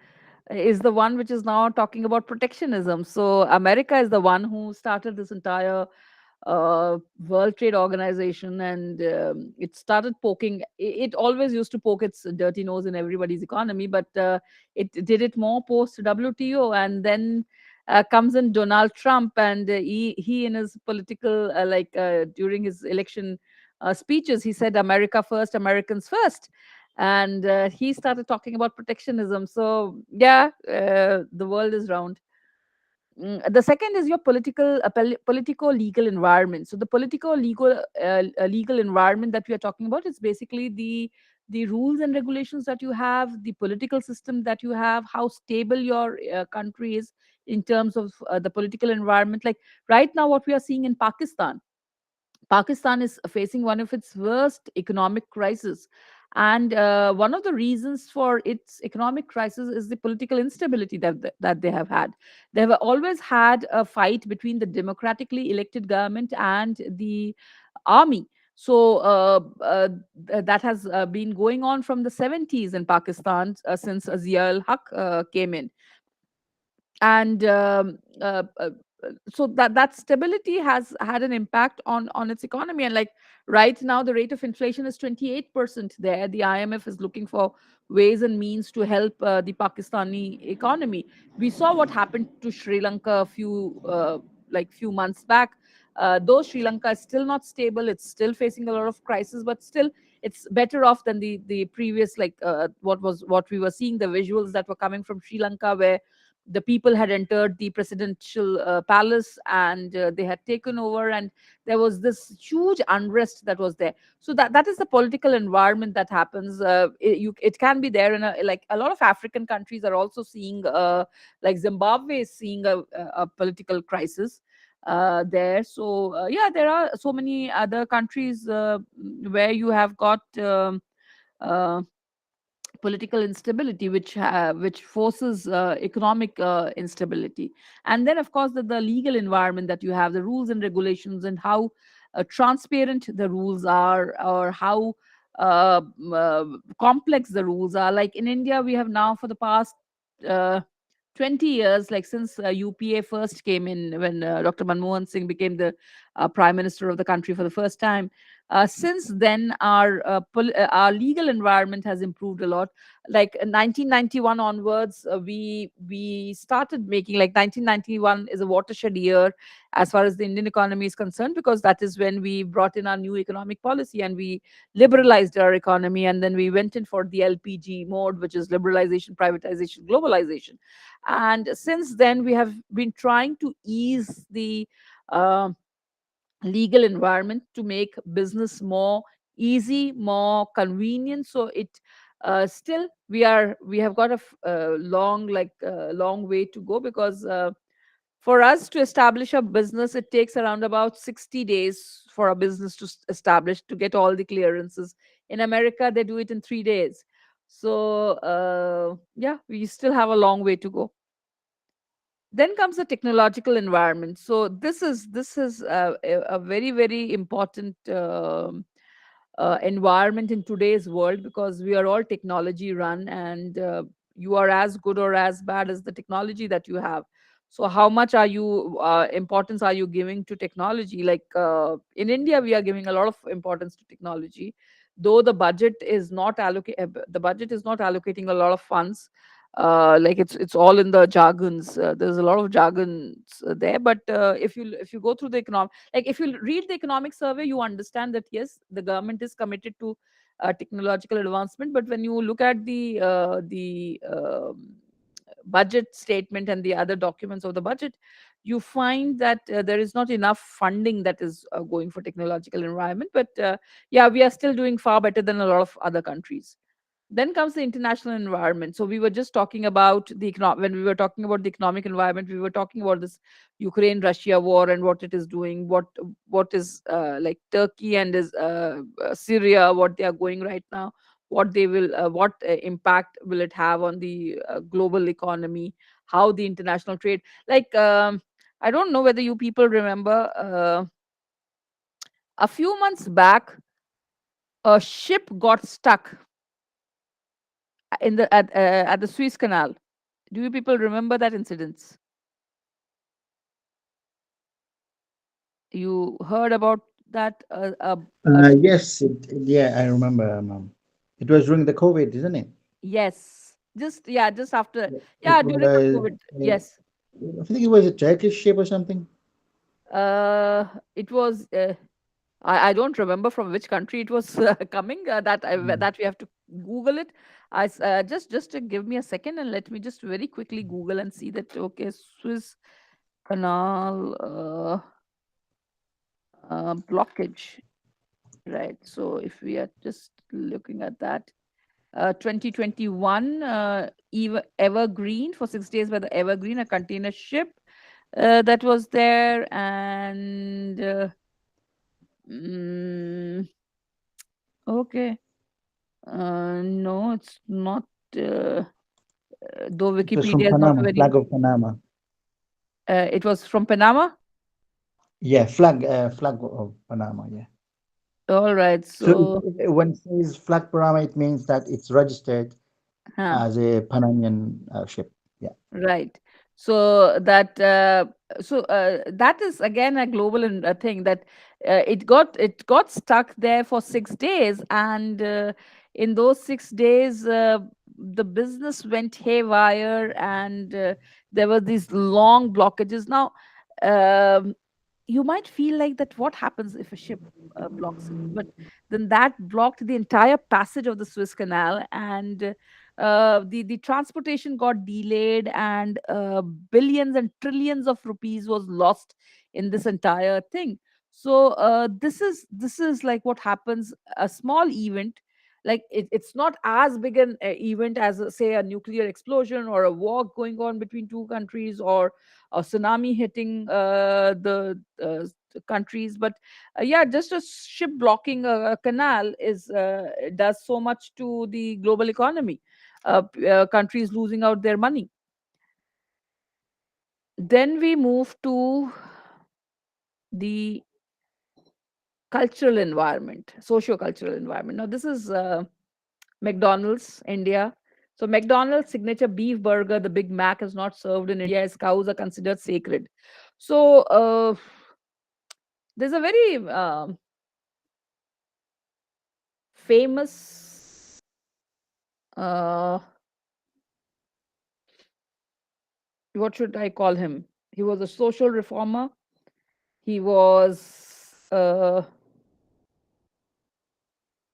is the one which is now talking about protectionism. So America is the one who started this entire World Trade Organization, and it started poking. It always used to poke its dirty nose in everybody's economy, but it did it more post WTO, and then comes in Donald Trump, and he in his political during his election speeches, he said America first, Americans first, and he started talking about protectionism. So yeah, the world is round. The second is your politico-legal environment. So the politico-legal environment that we are talking about is basically the rules and regulations that you have, the political system that you have, how stable your country is in terms of the political environment. Like right now, what we are seeing in Pakistan. Pakistan is facing one of its worst economic crises. And one of the reasons for its economic crisis is the political instability that they have had. They have always had a fight between the democratically elected government and the army. So that has been going on from the 70s in Pakistan, since Zia ul Haq came in. And so that stability has had an impact on its economy. And like right now, the rate of inflation is 28% there. The IMF is looking for ways and means to help the Pakistani economy. We saw what happened to Sri Lanka a few months back. Though Sri Lanka is still not stable, it's still facing a lot of crisis, but still it's better off than the previous, what we were seeing, the visuals that were coming from Sri Lanka, where the people had entered the presidential palace, and they had taken over, and there was this huge unrest that was there. So that is the political environment that happens. It can be there in like a lot of African countries are also seeing, like Zimbabwe is seeing a political crisis there. So yeah, there are so many other countries where you have got uh, political instability, which forces economic instability. And then of course the legal environment that you have, the rules and regulations, and how transparent the rules are, or how complex the rules are. Like in India, we have now for the past uh, 20 years, like since UPA first came in, when Dr. Manmohan Singh became the prime minister of the country for the first time. Since then, our legal environment has improved a lot. Like 1991 onwards, we started making, like 1991 is a watershed year as far as the Indian economy is concerned, because that is when we brought in our new economic policy and we liberalized our economy, and then we went in for the LPG mode, which is liberalization, privatization, globalization. And since then, we have been trying to ease the uh, legal environment to make business more easy, more convenient. So it still we have got long way to go, because for us to establish a business, it takes around about 60 days for a business to establish, to get all the clearances. In America, they do it in 3 days. So yeah, we still have a long way to go. Then comes the technological environment. So this is a very very important environment in today's world, because we are all technology run, and you are as good or as bad as the technology that you have. So how much are you importance are you giving to technology? Like in India, we are giving a lot of importance to technology, though the budget is not allocating a lot of funds. Like it's all in the jargons. There's a lot of jargons there, but if you go through the economic, like if you read the economic survey, you understand that yes, the government is committed to technological advancement. But when you look at the budget statement and the other documents of the budget, you find that there is not enough funding that is going for technological environment. But yeah, we are still doing far better than a lot of other countries. Then comes the international environment. So we were just talking about when we were talking about the economic environment, we were talking about this Ukraine Russia war and what it is doing, what is like Turkey and is Syria, what they are going right now, what impact will it have on the global economy, how the international trade, like I don't know whether you people remember, a few months back a ship got stuck at the Suez Canal. Do you people remember that incident? You heard about that? Yes, yeah, I remember. It was during the COVID, isn't it? Yes, just after, It yeah, during the was, COVID. Yes, I think it was a Turkish ship or something. it was. I don't remember from which country it was coming. That we have to Google it. Just to give me a second and let me just very quickly Google and see that. Okay, Suez Canal blockage. Right. So if we are just looking at that, 2021, Evergreen for 6 days by the Evergreen, a container ship that was there, and mm, okay, no, it's not. Though It was from Wikipedia is not Panama, very. flag of Panama. It was from Panama. Yeah, flag of Panama. Yeah. All right. So So, when it says flag Panama, it means that it's registered huh. as a Panamanian ship. Yeah. Right. So that is again a global thing, that it got stuck there for 6 days, and in those 6 days, the business went haywire, and there were these long blockages. Now, um, you might feel like that, what happens if a ship blocks it? But then that blocked the entire passage of the Suez Canal, and the transportation got delayed, and billions and trillions of rupees was lost in this entire thing. So this is like what happens. A small event, like it's not as big an event as say a nuclear explosion or a war going on between two countries, or a tsunami hitting the countries. But yeah, just a ship blocking a canal is does so much to the global economy. Countries losing out their money. Then we move to the cultural environment, socio-cultural environment. Now, this is McDonald's, India. So, McDonald's signature beef burger, the Big Mac, is not served in India as cows are considered sacred. So, there's a very famous, uh, what should I call him? He was a social reformer. He was.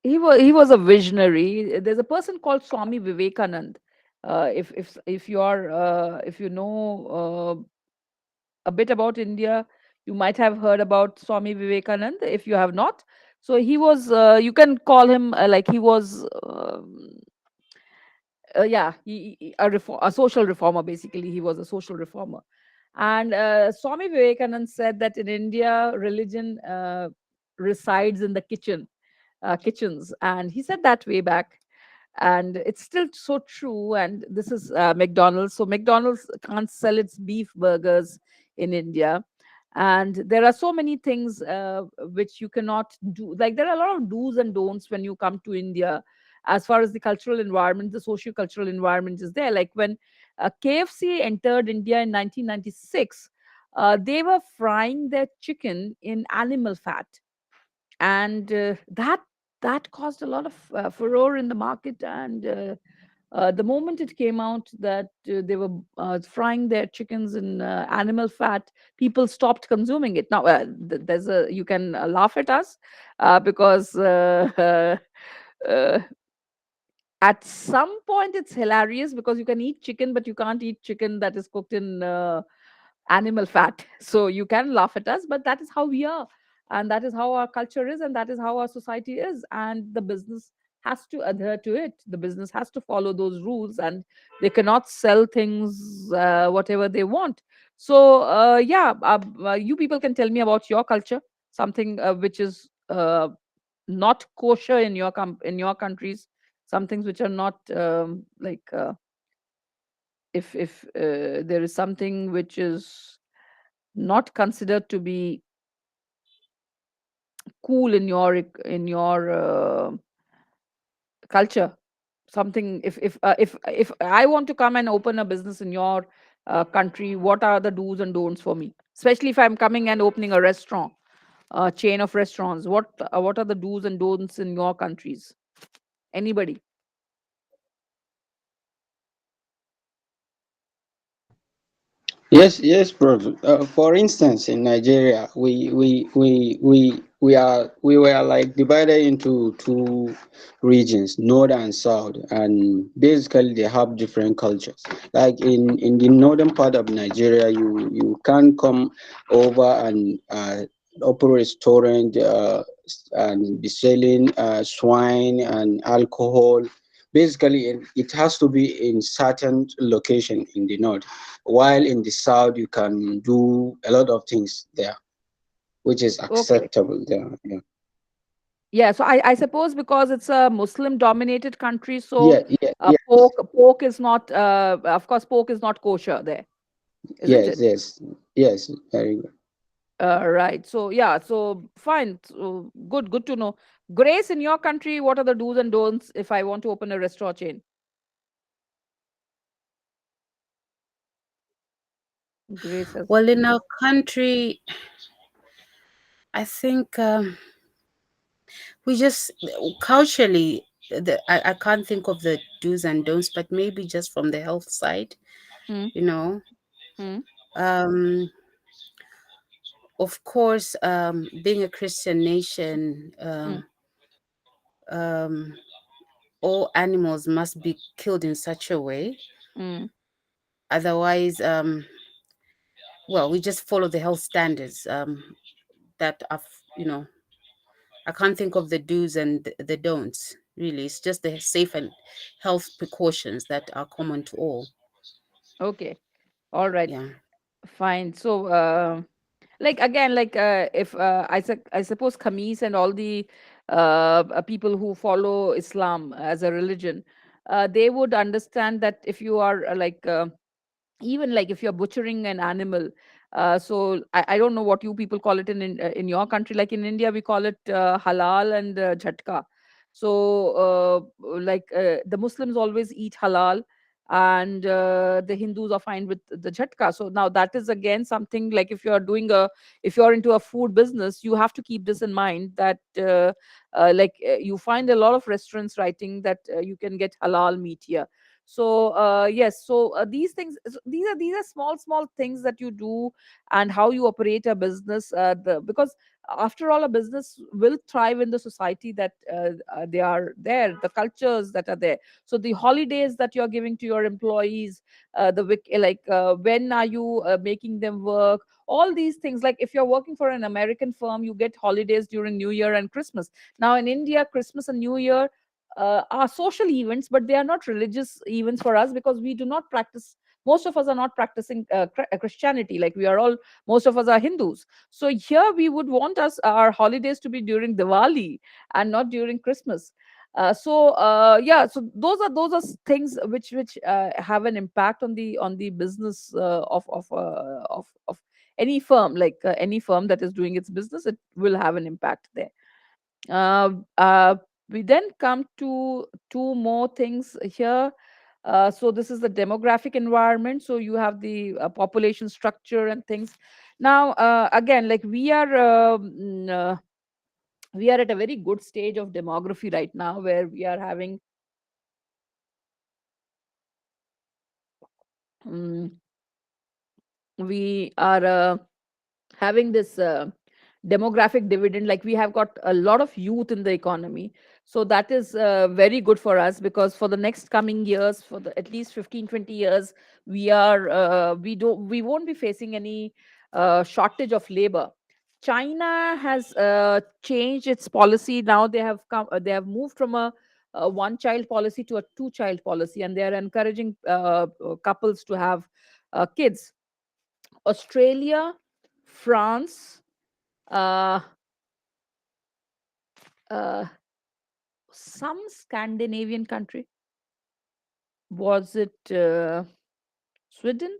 He was a visionary. There's a person called Swami Vivekanand. If you are if you know a bit about India, you might have heard about Swami Vivekanand. If you have not, so he was. You can call him like he was. Yeah, a social reformer. Basically, he was a social reformer. And Swami Vivekanand said that in India, religion resides in the kitchens, and he said that way back. And it's still so true. And this is McDonald's. So McDonald's can't sell its beef burgers in India. And there are so many things which you cannot do. Like, there are a lot of do's and don'ts when you come to India, as far as the cultural environment, the socio cultural environment is there. Like, when KFC entered India in 1996, they were frying their chicken in animal fat. And that caused a lot of furore in the market. And the moment it came out that they were frying their chickens in animal fat, people stopped consuming it. Now, there's a you can laugh at us because uh, at some point it's hilarious, because you can eat chicken, but you can't eat chicken that is cooked in animal fat. So you can laugh at us, but that is how we are, and that is how our culture is, and that is how our society is. And the business has to adhere to it. The business has to follow those rules, and they cannot sell things whatever they want. So yeah, you people can tell me about your culture, something which is not kosher in your in your countries, some things which are not if there is something which is not considered to be cool in your culture, something, if I want to come and open a business in your country, what are the do's and don'ts for me, especially if I'm coming and opening a restaurant, a chain of restaurants? What are the do's and don'ts in your countries? Anybody? Yes, yes, bro. For instance, in Nigeria, we were like divided into two regions, north and south, and basically they have different cultures. Like in the northern part of Nigeria, you can't come over and open a restaurant and be selling swine and alcohol. Basically, it has to be in certain location in the north, while in the south you can do a lot of things there, which is Okay. acceptable there. Yeah, Yeah, so I suppose because it's a Muslim dominated country, yeah, so yeah, yes, pork is not of course pork is not kosher there, isn't yes, it? yes, yes. Very good. Right. So yeah, so fine. So good to know. Grace, in your country, what are the do's and don'ts if I want to open a restaurant chain? Grace has. Well, in our country, I think we just culturally, I can't think of the do's and don'ts, but maybe just from the health side, Mm, you know. mm, Um, of course, being a Christian nation, mm, um, all animals must be killed in such a way. mm. Otherwise, well, we just follow the health standards that are, you know, I can't think of the do's and the don'ts. Really, it's just the safe and health precautions that are common to all. Okay. All right. Yeah. Fine. So like again, like if I suppose Khamis and all the people who follow Islam as a religion, they would understand that if you are even like if you're butchering an animal, so I don't know what you people call it in your country. Like in India we call it halal and jhatka. So the Muslims always eat halal, and the Hindus are fine with the jhatka. So now that is again something, like if you're into a food business, you have to keep this in mind, that you find a lot of restaurants writing that you can get halal meat here. So yes, so these are small things that you do, and how you operate a business, because after all, a business will thrive in the society that they are there, the cultures that are there. So the holidays that you're giving to your employees, when are you making them work, all these things. Like if you're working for an American firm, you get holidays during New Year and Christmas. Now in India, Christmas and New Year are social events, but they are not religious events for us, because we do not practice. Most of us are not practicing Christianity. Like we are all, most of us are Hindus. So here we would want our holidays to be during Diwali and not during Christmas. So those are things which have an impact on the business of any firm, like any firm that is doing its business, it will have an impact there. uh, uh, we then come to two more things here. So this is the demographic environment. So you have the population structure and things. Now again, like we are at a very good stage of demography right now, where we are having mm, we are having this demographic dividend. Like, we have got a lot of youth in the economy, so that is very good for us, because for the next coming years, for the at least 15-20 years, we won't be facing any shortage of labor. China has changed its policy. Now they have moved from a one child policy to a two child policy, and they are encouraging couples to have kids. Australia, France, uh, uh, some Scandinavian country. Was it Sweden?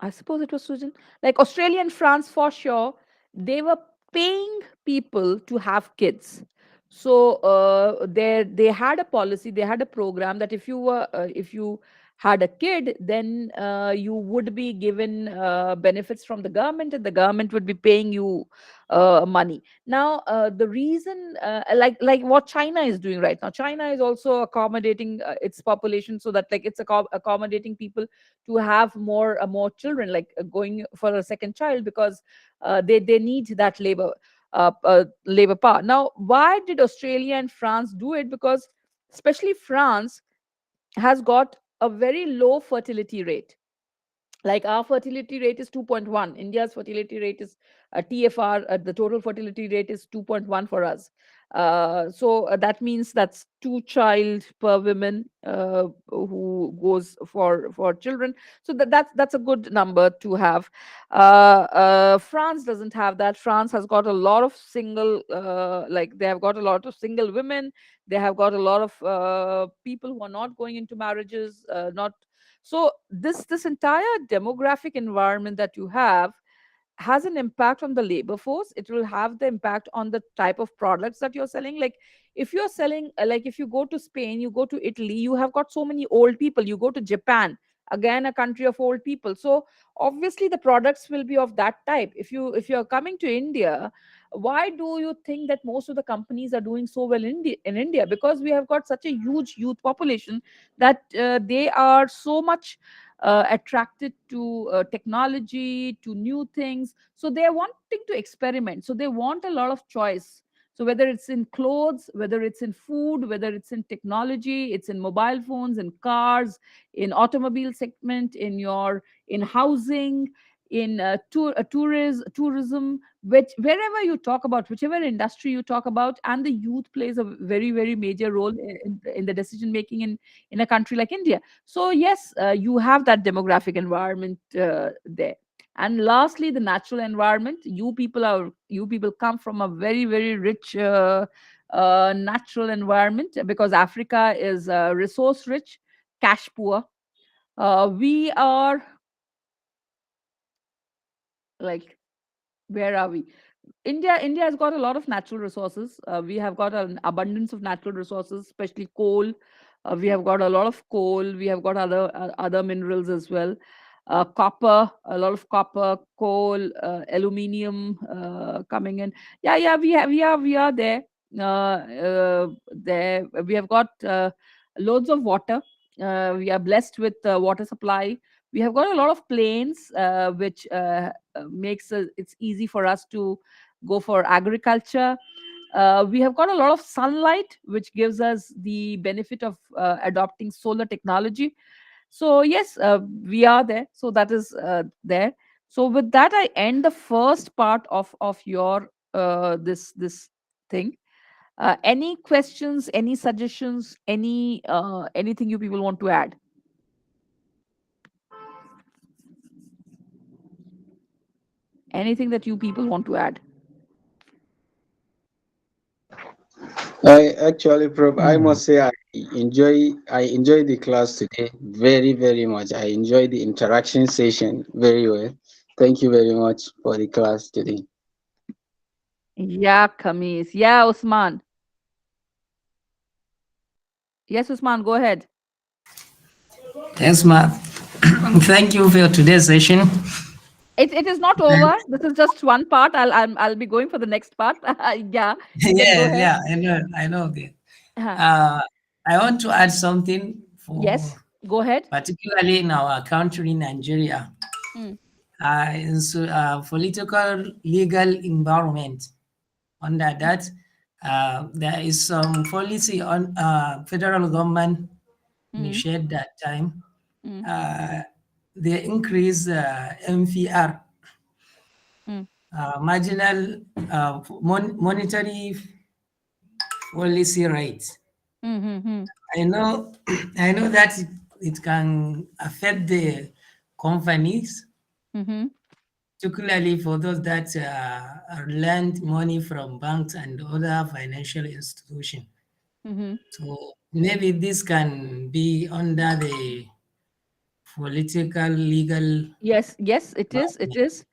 I suppose it was Sweden. Like Australia and France, for sure, they were paying people to have kids. So they had a policy, they had a program that if you had a kid, then you would be given benefits from the government, and the government would be paying you money. Now the reason, like what China is doing right now, China is also accommodating its population, so that like it's accommodating people to have more children, like going for a second child, because they need that labor power. Now, why did Australia and France do it? Because especially France has got a very low fertility rate. Like, our fertility rate is 2.1. India's fertility rate is TFR, the total fertility rate is 2.1 for us. So that means that's two child per woman who goes for children. So that's a good number to have. France doesn't have that. France has got a lot of single, like they have got a lot of single women. They have got a lot of people who are not going into marriages, not. So this entire demographic environment that you have has an impact on the labor force. It will have the impact on the type of products that you're selling. Like, if you're selling, like if you go to Spain, you go to Italy, you have got so many old people. You go to Japan, again a country of old people. So obviously the products will be of that type. If you're coming to India, why do you think that most of the companies are doing so well in India? Because we have got such a huge youth population, that they are so much attracted to technology, to new things. So they are wanting to experiment. So they want a lot of choice. So whether it's in clothes, whether it's in food, whether it's in technology, it's in mobile phones, in cars, in automobile segment, in housing, in tourism, which wherever you talk about, whichever industry you talk about, and the youth plays a very, very major role in the decision making in a country like India. So yes, you have that demographic environment there. And lastly, the natural environment. You people come from a very, very rich natural environment, because Africa is resource rich, cash poor. We are like, where are we? India has got a lot of natural resources. We have got an abundance of natural resources, especially coal. We have got a lot of coal. We have got other minerals as well. Copper, a lot of copper, coal, aluminium coming in. Yeah, we are there. There we have got loads of water. We are blessed with water supply. We have got a lot of plains, which makes it's easy for us to go for agriculture. We have got a lot of sunlight, which gives us the benefit of adopting solar technology. So yes, we are there. So that is there. So with that, I end the first part of your this thing. Any questions, any suggestions, anything you people want to add? Anything that you people want to add? I actually, Prof, I Hmm. must say I enjoy the class today very, very much. I enjoy the interaction session very well. Thank you very much for the class today. Yeah, Khamis. Yeah, Usman. Yes, Usman, go ahead. Yes, ma'am. Thank you for today's session. It is not over. This is just one part. I'll be going for the next part. Yeah, you can go Yes, ahead. yeah, I know that. Uh-huh. Uh, I want to add something Yes, for go ahead. particularly in our country, Nigeria, Mm, political legal environment. Under that, there is some policy on federal government mm, initiate that time. mm, Uh, they increase MPR, mm, marginal monetary policy rate. mm, mm, mm, I know, I know that it can affect the companies, mhm, particularly for those that lend money from banks and other financial institutions. mhm. So maybe this can be under the political legal Yes, yes, it is. It environment. is. Yeah.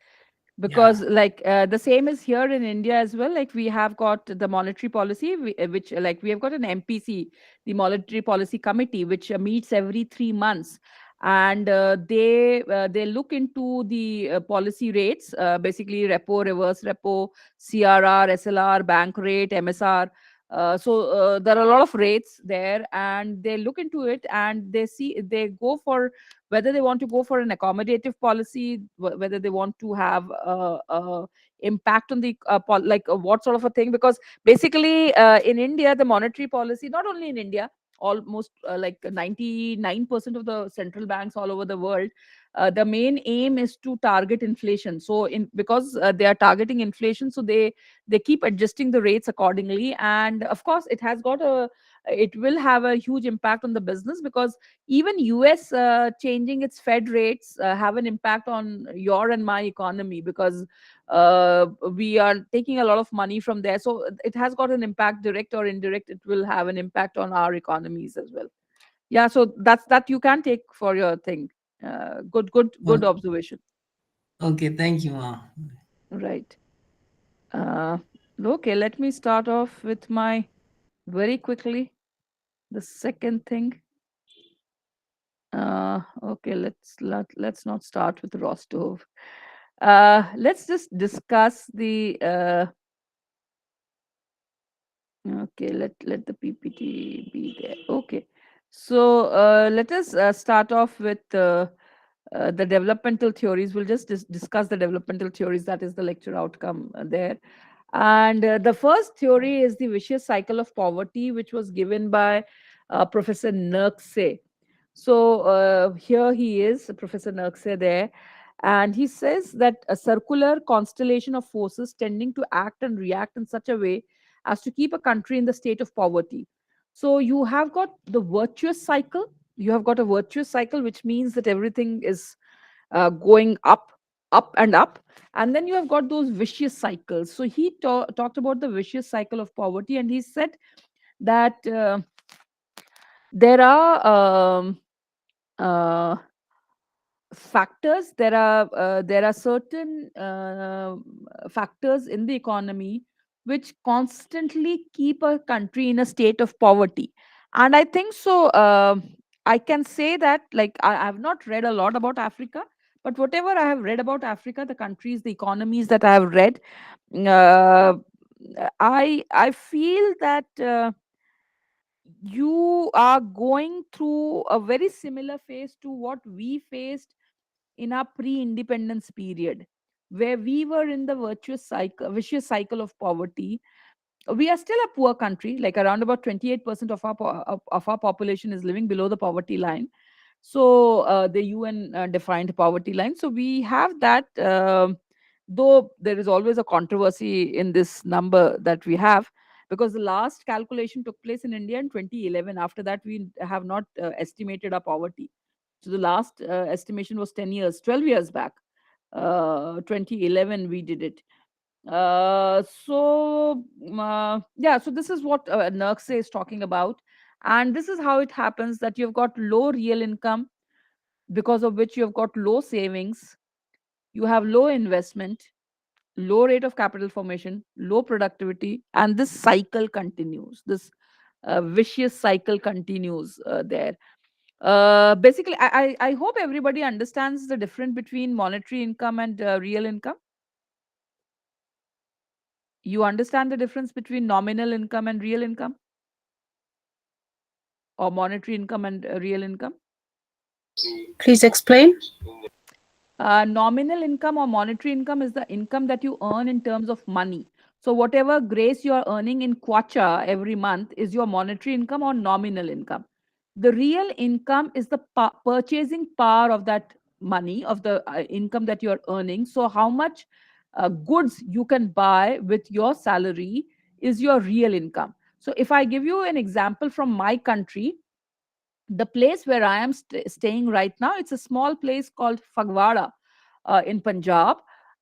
Because like the same is here in India as well. Like we have got the monetary policy, which like we have got an MPC, the Monetary Policy Committee, which meets every 3 months, and they look into the policy rates, basically repo, reverse repo, CRR, SLR, bank rate, MSR. So there are a lot of rates there, and they look into it and they go for whether they want to go for an accommodative policy, whether they want to have impact on the what sort of a thing. Because basically in India, the monetary policy, not only in India, almost like 99% of the central banks all over the world, the main aim is to target inflation. So in because they are targeting inflation, so they keep adjusting the rates accordingly. And of course it will have a huge impact on the business, because even US changing its Fed rates have an impact on your and my economy, because we are taking a lot of money from there. So it has got an impact, direct or indirect. It will have an impact on our economies as well. Yeah, so that you can take for your thing. Good O- observation. Okay, thank you, ma'am. Right. Uh, okay, let me start off with my very quickly the second thing. Okay, let's not start with Rostov. Let's just discuss the okay, let the PPT be there. Okay. So let us start off with the developmental theories. We'll just discuss the developmental theories. That is the lecture outcome there. And the first theory is the vicious cycle of poverty, which was given by Professor Nurkse. So here he is, Professor Nurkse there, and he says that a circular constellation of forces tending to act and react in such a way as to keep a country in the state of poverty. So you have got the virtuous cycle. You have got a virtuous cycle, which means that everything is going up, up and up. And then you have got those vicious cycles. So he talked about the vicious cycle of poverty, and he said that there are uh, factors. There are certain factors in the economy which constantly keep a country in a state of poverty. And I think so. I can say that, like, I have not read a lot about Africa, but whatever I have read about Africa, the countries, the economies that I have read, uh, I feel that you are going through a very similar phase to what we faced in our pre-independence period, where we were in the vicious cycle of poverty. We are still a poor country, like around about 28% of of our population is living below the poverty line. So the UN defined poverty line. So we have that, though there is always a controversy in this number that we have, because the last calculation took place in India in 2011. After that, we have not estimated our poverty. So the last estimation was 10 years, 12 years back. 2011 we did it. So yeah, so this is what Nurse is talking about. And this is how it happens that you've got low real income, because of which you've got low savings, you have low investment, low rate of capital formation, low productivity, and this cycle continues. This vicious cycle continues there. Basically, I hope everybody understands the difference between monetary income and real income. You understand the difference between nominal income and real income, or monetary income and real income? Please explain. Nominal income or monetary income is the income that you earn in terms of money. So whatever grace you are earning in kwacha every month is your monetary income or nominal income. The real income is the purchasing power of that money, of the income that you are earning. So how much goods you can buy with your salary is your real income. So if I give you an example from my country, the place where I am staying right now, it's a small place called Fagwara in Punjab.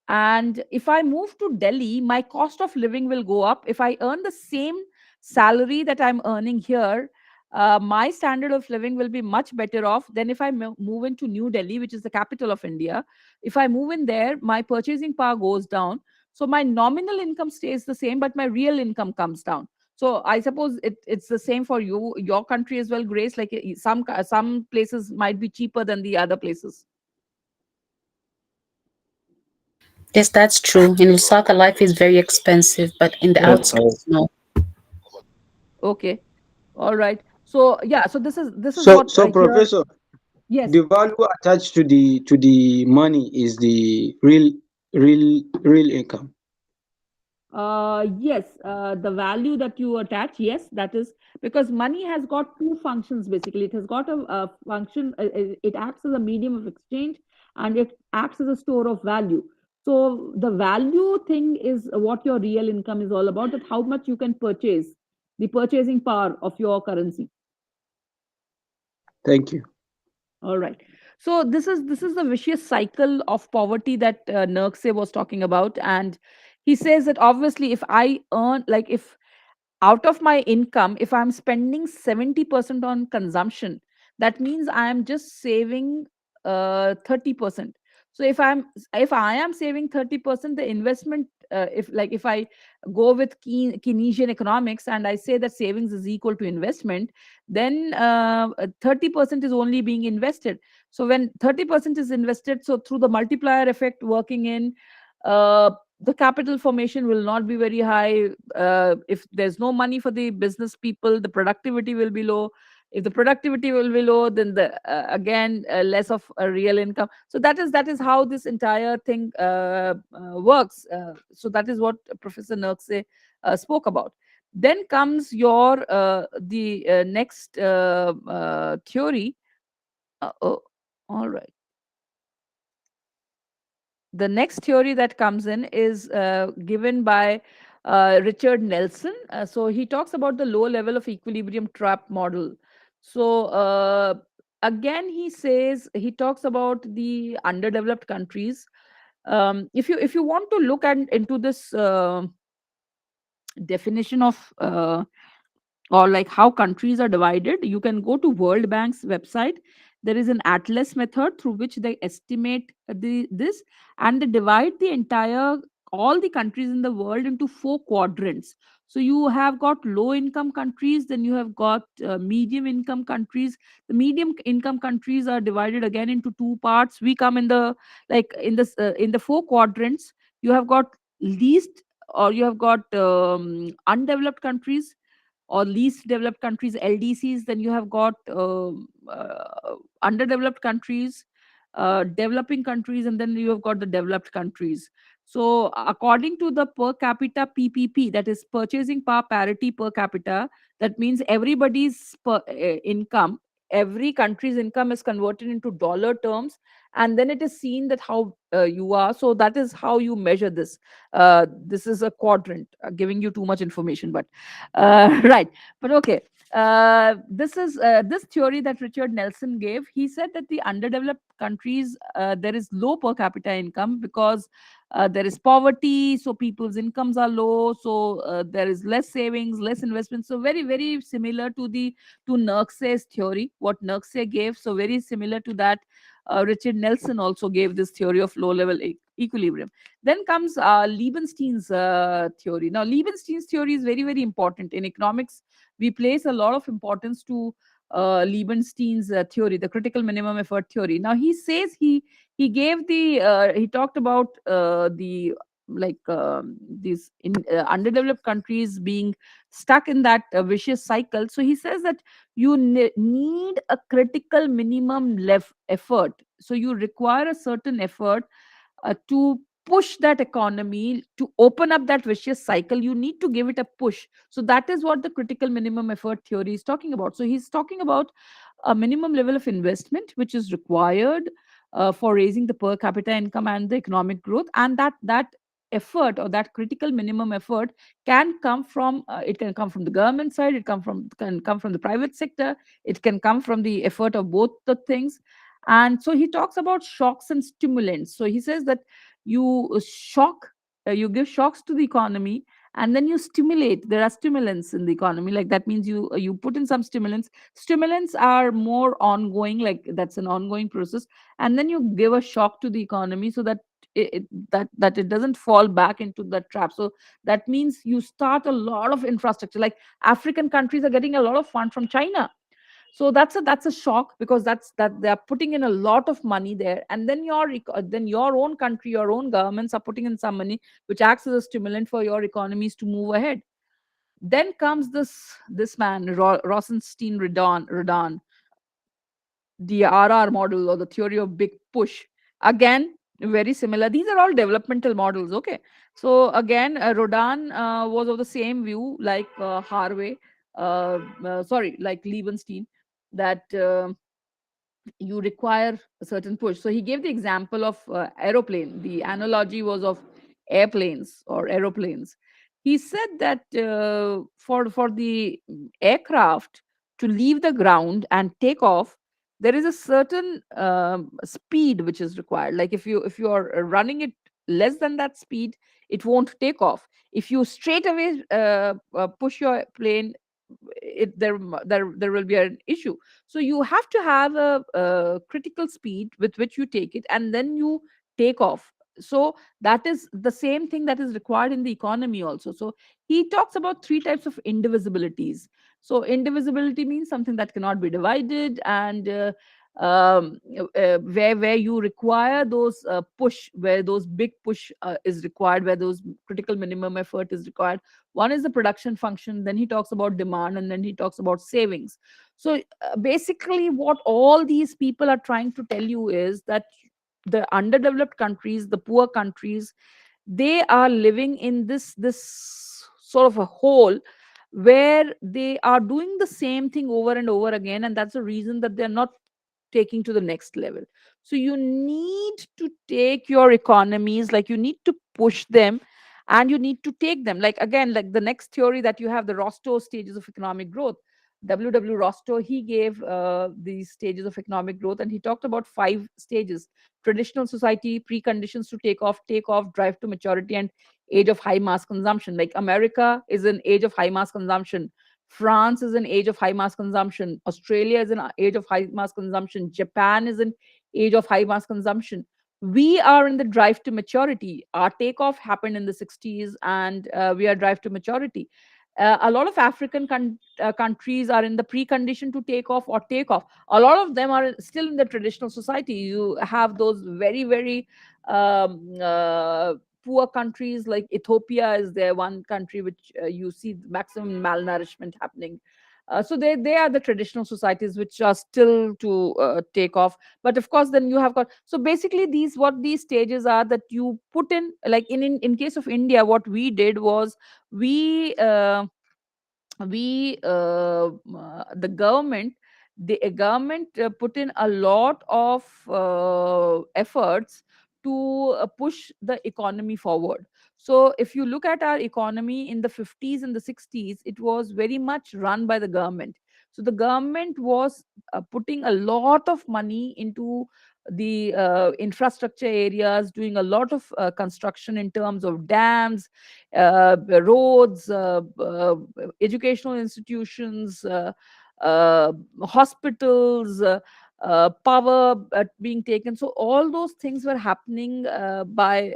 And if I move to Delhi, my cost of living will go up. If I earn the same salary that I'm earning here, my standard of living will be much better off than if I move into New Delhi, which is the capital of India. If I move in there, my purchasing power goes down. So my nominal income stays the same, but my real income comes down. So I suppose it's the same for you, your country as well, Grace. Like some places might be cheaper than the other places. Yes, that's true. In Lusaka, life is very expensive, but in the Okay. outskirts, no. Okay. All right. So yeah. So this is So, what here. Professor, Yes. the value attached to the money is the real income. Yes, the value that you attach, yes, that is because money has got two functions basically. It has got a function, it acts as a medium of exchange, and it acts as a store of value. So the value thing is what your real income is all about, that how much you can purchase, the purchasing power of your currency. Thank you. All right. So this is the vicious cycle of poverty that Nurse was talking about, and he says that obviously if I earn, like, if out of my income, if I'm spending 70% on consumption, that means I am just saving 30%. So if I am saving 30%, the investment, if I go with Keynesian economics and I say that savings is equal to investment, then 30% is only being invested. So when 30% is invested, so through the multiplier effect working in, uh, the capital formation will not be very high. If there's no money for the business people, the productivity will be low. If the productivity will be low, then the again less of a real income. So that is how this entire thing works. So that is what Professor Nurse spoke about. Then comes your the next theory. Oh, all right. The next theory that comes in is given by Richard Nelson. So he talks about the low level of equilibrium trap model. So again, he talks about the underdeveloped countries. If you want to look at into this definition of or like how countries are divided, you can go to World Bank's website. There is an atlas method through which they estimate this, and they divide the entire all the countries in the world into four quadrants. So you have got low income countries, then you have got medium income countries. The medium income countries are divided again into two parts. We come in the, like, in the four quadrants. You have got least, or you have got undeveloped countries or least developed countries, LDCs. Then you have got underdeveloped countries, developing countries, and then you have got the developed countries. So according to the per capita PPP, that is purchasing power parity per capita, that means everybody's income, every country's income is converted into dollar terms, and then it is seen that how you are. So that is how you measure this. This is a quadrant, giving you too much information, but right. But okay, this is this theory that Richard Nelson gave. He said that the underdeveloped countries, there is low per capita income because there is poverty, so people's incomes are low, so there is less savings, less investment. So very, very similar to the to Nerkse's theory, what Nerkse gave. So very similar to that. Richard Nelson also gave this theory of low level equilibrium. Then comes Liebenstein's theory. Now, Liebenstein's theory is very, very important. In economics, we place a lot of importance to Liebenstein's theory, the critical minimum effort theory. Now, he says he gave the he talked about the like these in underdeveloped countries being stuck in that vicious cycle. So he says that you need a critical minimum effort. So you require a certain effort to push that economy to open up that vicious cycle. You need to give it a push. So that is what the critical minimum effort theory is talking about. So he's talking about a minimum level of investment which is required for raising the per capita income and the economic growth, and that effort, or that critical minimum effort, can come from it can come from the government side, can come from the private sector, it can come from the effort of both the things. And so he talks about shocks and stimulants. So he says that you you give shocks to the economy, and then you stimulate. There are stimulants in the economy, like that means you put in some stimulants. Stimulants are more ongoing, like that's an ongoing process, and then you give a shock to the economy so that that it doesn't fall back into the trap. So that means you start a lot of infrastructure, like African countries are getting a lot of fund from China. So that's a shock, because that they are putting in a lot of money there, and then then your own country, your own governments are putting in some money, which acts as a stimulant for your economies to move ahead. Then comes this man, Rosenstein Rodan, the RR model, or the theory of big push. Again, very similar. These are all developmental models. Okay, so again, Rodan was of the same view like Harvey, sorry, like Liebenstein, that you require a certain push. So he gave the example of aeroplane. The analogy was of airplanes or aeroplanes. He said that for the aircraft to leave the ground and take off, there is a certain speed which is required. Like if you are running it less than that speed, it won't take off. If you straight away push your plane, there will be an issue. So you have to have a critical speed with which you take it, and then you take off. So that is the same thing that is required in the economy also. So he talks about three types of indivisibilities. So indivisibility means something that cannot be divided, and where you require those push, where those big push is required, where those critical minimum effort is required. One is the production function, then he talks about demand, and then he talks about savings. So basically what all these people are trying to tell you is that the underdeveloped countries, the poor countries, they are living in this sort of a hole where they are doing the same thing over and over again, and that's the reason that they're not taking to the next level. So you need to take your economies, like you need to push them, and you need to take them, like again, like the next theory that you have, the Rostow stages of economic growth. Rostow, he gave these stages of economic growth, and he talked about 5 stages: traditional society, preconditions to take off, drive to maturity, and age of high mass consumption. Like America is an age of high mass consumption, France is an age of high mass consumption, Australia is an age of high mass consumption, Japan is an age of high mass consumption. We are in the drive to maturity. Our takeoff happened in the 60s, and we are drive to maturity. A lot of African countries are in the precondition to take off or take off. A lot of them are still in the traditional society. You have those very, very poor countries, like Ethiopia is there, one country which you see maximum malnourishment happening. So they are the traditional societies which are still to take off. But of course, then you have got, so basically these stages are that you put in, like in case of India, what we did was we the government the government put in a lot of efforts to push the economy forward. So if you look at our economy in the 50s and the 60s, it was very much run by the government. So the government was putting a lot of money into the infrastructure areas, doing a lot of construction in terms of dams, roads, educational institutions, hospitals, power being taken. So all those things were happening by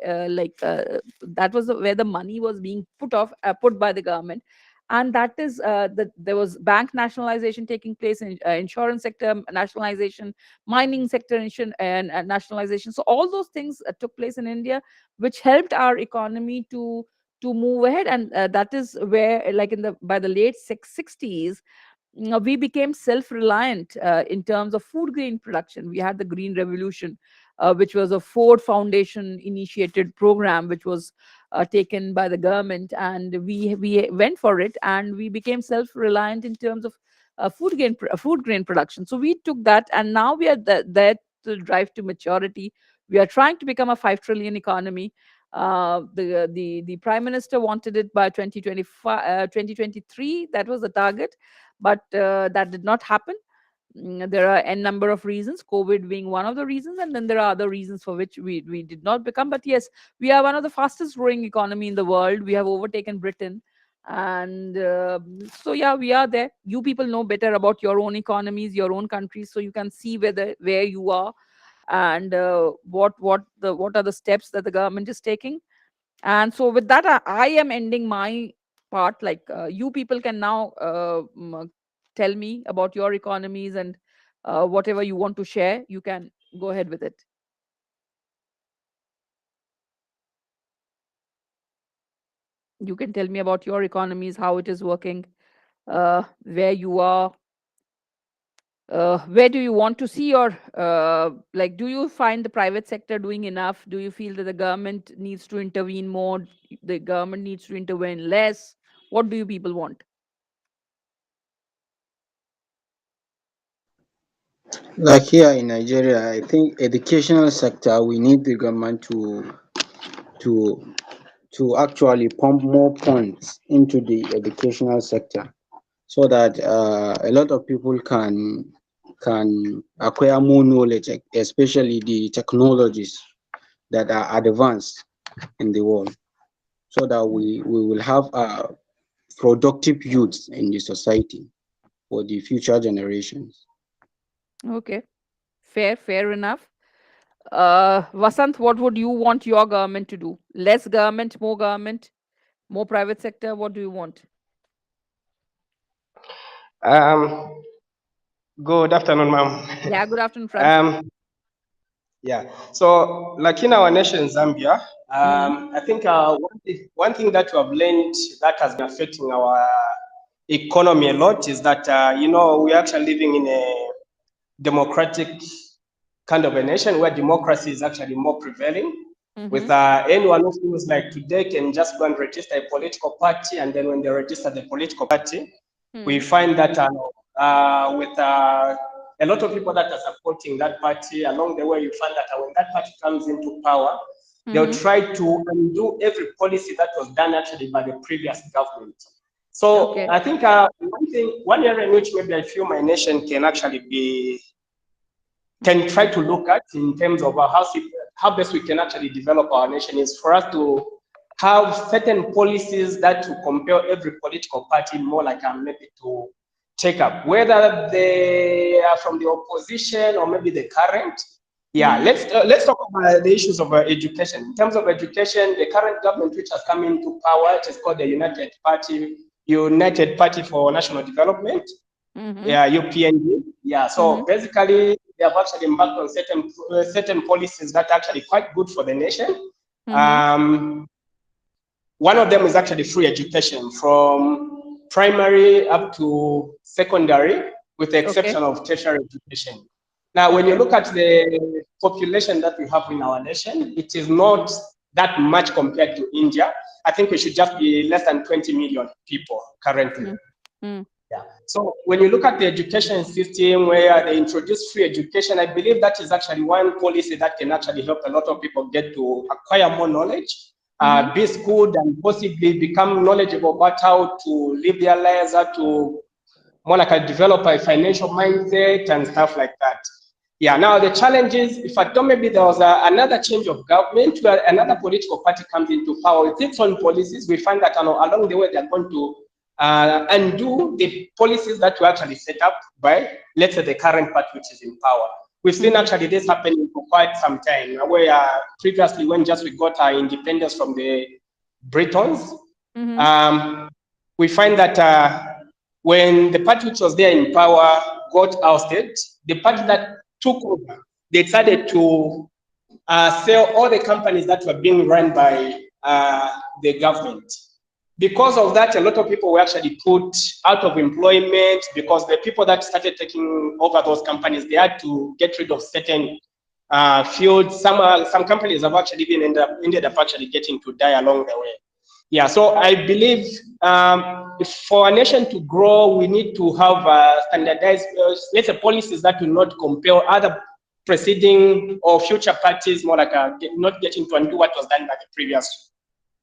that was where the money was being put by the government. And that is there was bank nationalization taking place, in insurance sector nationalization, mining sector and nationalization. So all those things took place in India, which helped our economy to move ahead. And that is where, like in the by the late 60s, we became self-reliant in terms of food grain production. We had the Green Revolution, which was a Ford Foundation initiated program, which was taken by the government, and we went for it, and we became self-reliant in terms of food grain production. So we took that, and now we are there to drive to maturity. We are trying to become a 5 trillion economy. The prime minister wanted it by 2025, 2023. That was the target, but that did not happen. There are n number of reasons, COVID being one of the reasons, and then there are other reasons for which we did not become. But yes, we are one of the fastest growing economy in the world. We have overtaken Britain, and so yeah, we are there. You people know better about your own economies, your own countries, so you can see where you are, and what are the steps that the government is taking. And so with that, I am ending my part. Like you people can now tell me about your economies, and whatever you want to share, you can go ahead with it. You can tell me about your economies, how it is working, where you are, where do you want to see your like, do you find the private sector doing enough? Do you feel that the government needs to intervene more, the government needs to intervene less? What do you people want? Like here in Nigeria, I think educational sector, we need the government to actually pump more funds into the educational sector, so that a lot of people can acquire more knowledge, especially the technologies that are advanced in the world, so that we will have productive youths in the society for the future generations. Okay, fair enough. Vasant, what would you want your government to do? Less government, more private sector? What do you want? Um, Good afternoon, ma'am. Yeah, good afternoon, Francis. Yeah. So, like in our nation, Zambia, Mhm. I think one thing that we have learned that has been affecting our economy a lot is that we're actually living in a democratic kind of a nation where democracy is actually more prevailing. With anyone who feels like today can just go and register a political party, and then when they register the political party, we find that with a lot of people that are supporting that party, along the way, you find that when that party comes into power, they'll try to undo every policy that was done actually by the previous government. So Okay. I think one area in which maybe I feel my nation can actually can try to look at in terms of how best we can actually develop our nation is for us to have certain policies that to compel every political party more like maybe to take up, whether they are from the opposition or maybe the current. Yeah, let's talk about the issues of education. In terms of education, the current government which has come into power, it is called the United Party for National Development. Yeah, UPND. Yeah, so basically they have actually embarked on certain policies that are actually quite good for the nation. One of them is actually free education from primary up to secondary, with the exception of tertiary education. Now, when you look at the population that we have in our nation, it is not that much compared to India. I think we should just be less than 20 million people currently. Yeah. So when you look at the education system where they introduce free education, I believe that is actually one policy that can actually help a lot of people get to acquire more knowledge, be skilled, and possibly become knowledgeable about how to live their lives, how to more like a develop a financial mindset and stuff like that. Yeah, now the challenge is, if I thought maybe there was another change of government where another political party comes into power with its own policies, we find that along the way they're going to undo the policies that were actually set up by, let's say, the current party which is in power. We've seen actually this happening for quite some time, where previously when just we got our independence from the Britons, we find that when the party which was there in power got ousted, the party that took over, they decided to sell all the companies that were being run by the government. Because of that, a lot of people were actually put out of employment because the people that started taking over those companies, they had to get rid of certain fields. Some companies have actually been ended up actually getting to die along the way. Yeah, so I believe for a nation to grow, we need to have standardized, let's say, policies that will not compel other preceding or future parties, more like not getting to undo what was done by the previous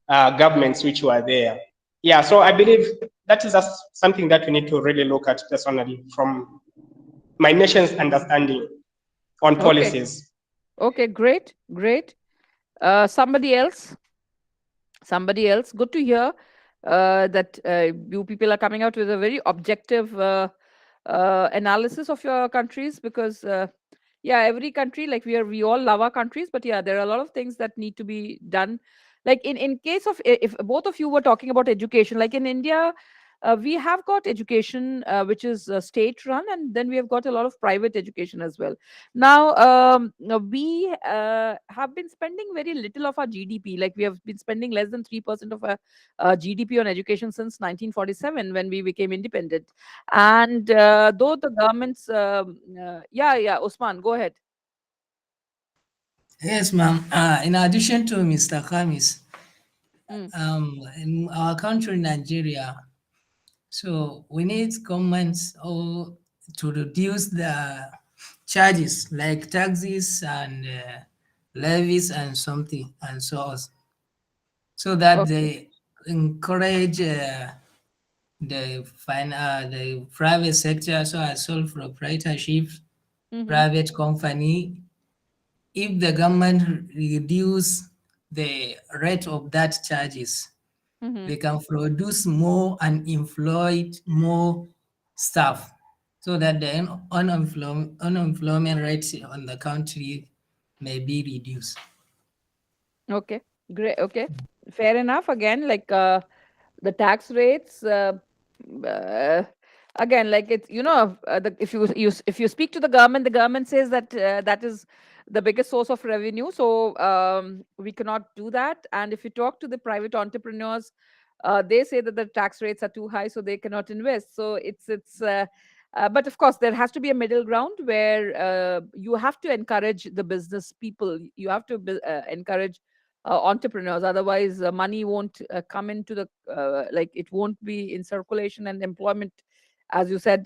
governments which were there. Yeah, so I believe that is something that we need to really look at personally from my nation's understanding on policies. Okay, great, great. Somebody else? Somebody else? Good to hear that you people are coming out with a very objective analysis of your countries, because yeah, every country, like we all love our countries, but yeah, there are a lot of things that need to be done. Like in case of, if both of you were talking about education, like in India, we have got education which is state run, and then we have got a lot of private education as well. Now we have been spending very little of our GDP. Like we have been spending less than 3% of our GDP on education since 1947, when we became independent. And though the governments yeah, Usman, go ahead. Yes, ma'am. In addition to Mr. Khamis, Mm. In our country, Nigeria, so we need governments to reduce the charges like taxes and levies and something and so on, so that Okay. they encourage the private sector, so as sole proprietorship, private company. If the government reduce the rate of that charges, they can produce more and employ more staff, so that the unemployment rate on the country may be reduced. Okay, great. Okay, fair enough. Again, like the tax rates, uh, again, like it's, if you speak to the government says that that is the biggest source of revenue, so we cannot do that. And if you talk to the private entrepreneurs, they say that the tax rates are too high, so they cannot invest. So but of course there has to be a middle ground where you have to encourage the business people, you have to encourage entrepreneurs. Otherwise money won't come into the like it won't be in circulation, and employment, as you said,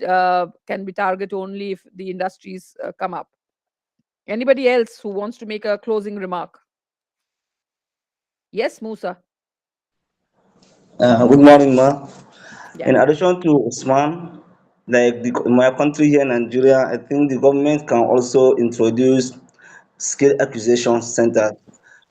can be target only if the industries come up. Anybody else who wants to make a closing remark? Yes, Musa. Good morning, ma. Yeah. In addition to Usman, like in my country here, Nigeria, I think the government can also introduce skill acquisition center,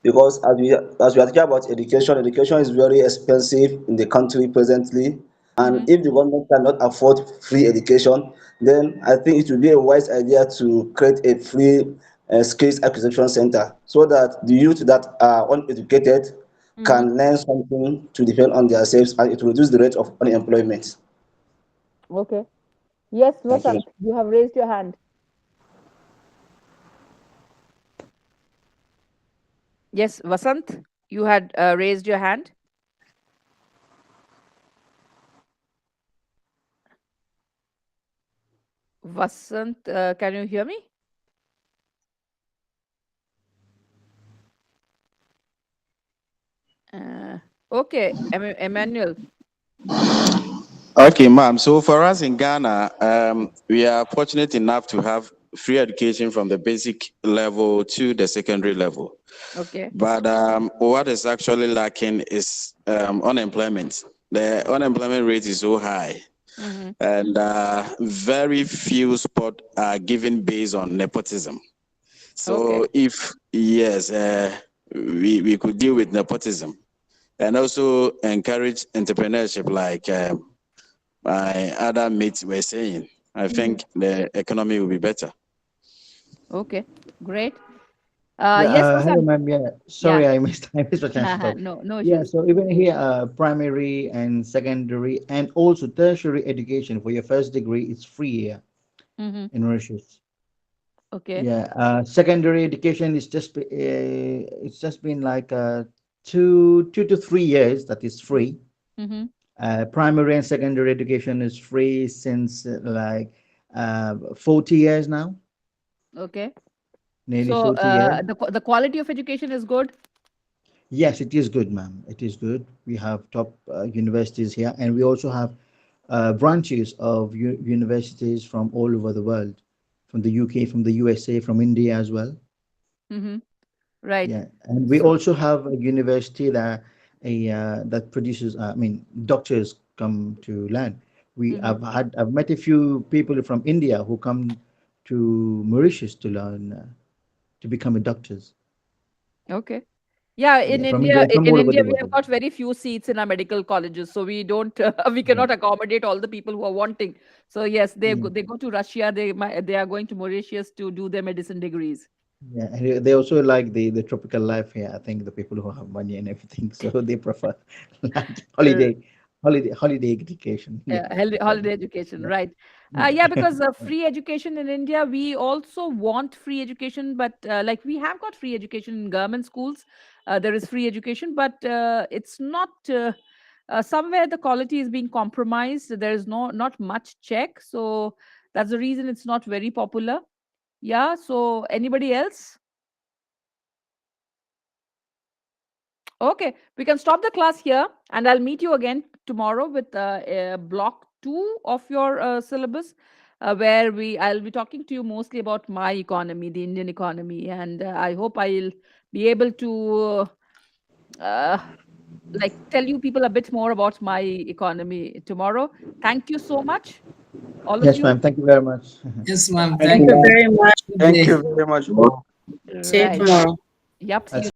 because as we are talking about education, education is very expensive in the country presently, and if the government cannot afford free education, then I think it would be a wise idea to create a free skills acquisition center, so that the youth that are uneducated can learn something to depend on themselves, and it will reduce the rate of unemployment. Okay. Yes, Thank you. Vasant, you have raised your hand. Yes, Vasant, you had raised your hand. Vasant, can you hear me? Okay, Emmanuel. Okay, ma'am. So for us in Ghana, we are fortunate enough to have free education from the basic level to the secondary level. Okay. But what is actually lacking is unemployment. The unemployment rate is so high, and very few spots are given based on nepotism. So if yes, we could deal with nepotism and also encourage entrepreneurship like my other mates were saying, I think the economy will be better. Okay, great. Yeah, Yes, hello, Vasan. ma'am. Yeah, Yeah. sorry, I missed your chance to talk. No Yeah, issues. so even here, primary and secondary and also tertiary education for your first degree is free here in Mauritius. Okay. Yeah, secondary education is it's just been like 2 to 3 years that is free. Primary and secondary education is free since 40 years now, Okay. nearly So 40 years. the quality of education is good. Yes, it is good, ma'am. It is good. We have top universities here, and we also have branches of universities from all over the world, from the UK, from the USA, from India as well. Right. Yeah, and we So also have a university that produces. I mean, doctors come to learn. I've met a few people from India who come to Mauritius to learn to become a doctors. okay. Yeah, Yeah, from India, from In all over India, the we have world. got very few seats in our medical colleges, so we don't, we Yeah, cannot accommodate all the people who are wanting. So yes, yeah. they go to Russia. They are going to Mauritius to do their medicine degrees. Yeah, and they also like the tropical life here. I think the people who have money and everything, so they prefer like Uh, holiday education. Yeah, Holiday education, yeah, right? Yeah, yeah. because free education in India, we also want free education, but like we have got free education in government schools. There is free education, but it's not somewhere the quality is being compromised. There is not much check, so that's the reason it's not very popular. Yeah. So anybody else? Okay, we can stop the class here, and I'll meet you again tomorrow with block 2 of your syllabus, where I'll be talking to you mostly about my economy, the Indian economy, and I hope I'll be able to uh, like tell you people a bit more about my economy tomorrow. Thank you so much, all of Yes, you. ma'am. Thank you very much. Yes, ma'am. Thank Thank you you. very much. Good Thank day. you very much, bro. See you Right. tomorrow. Yep. See you.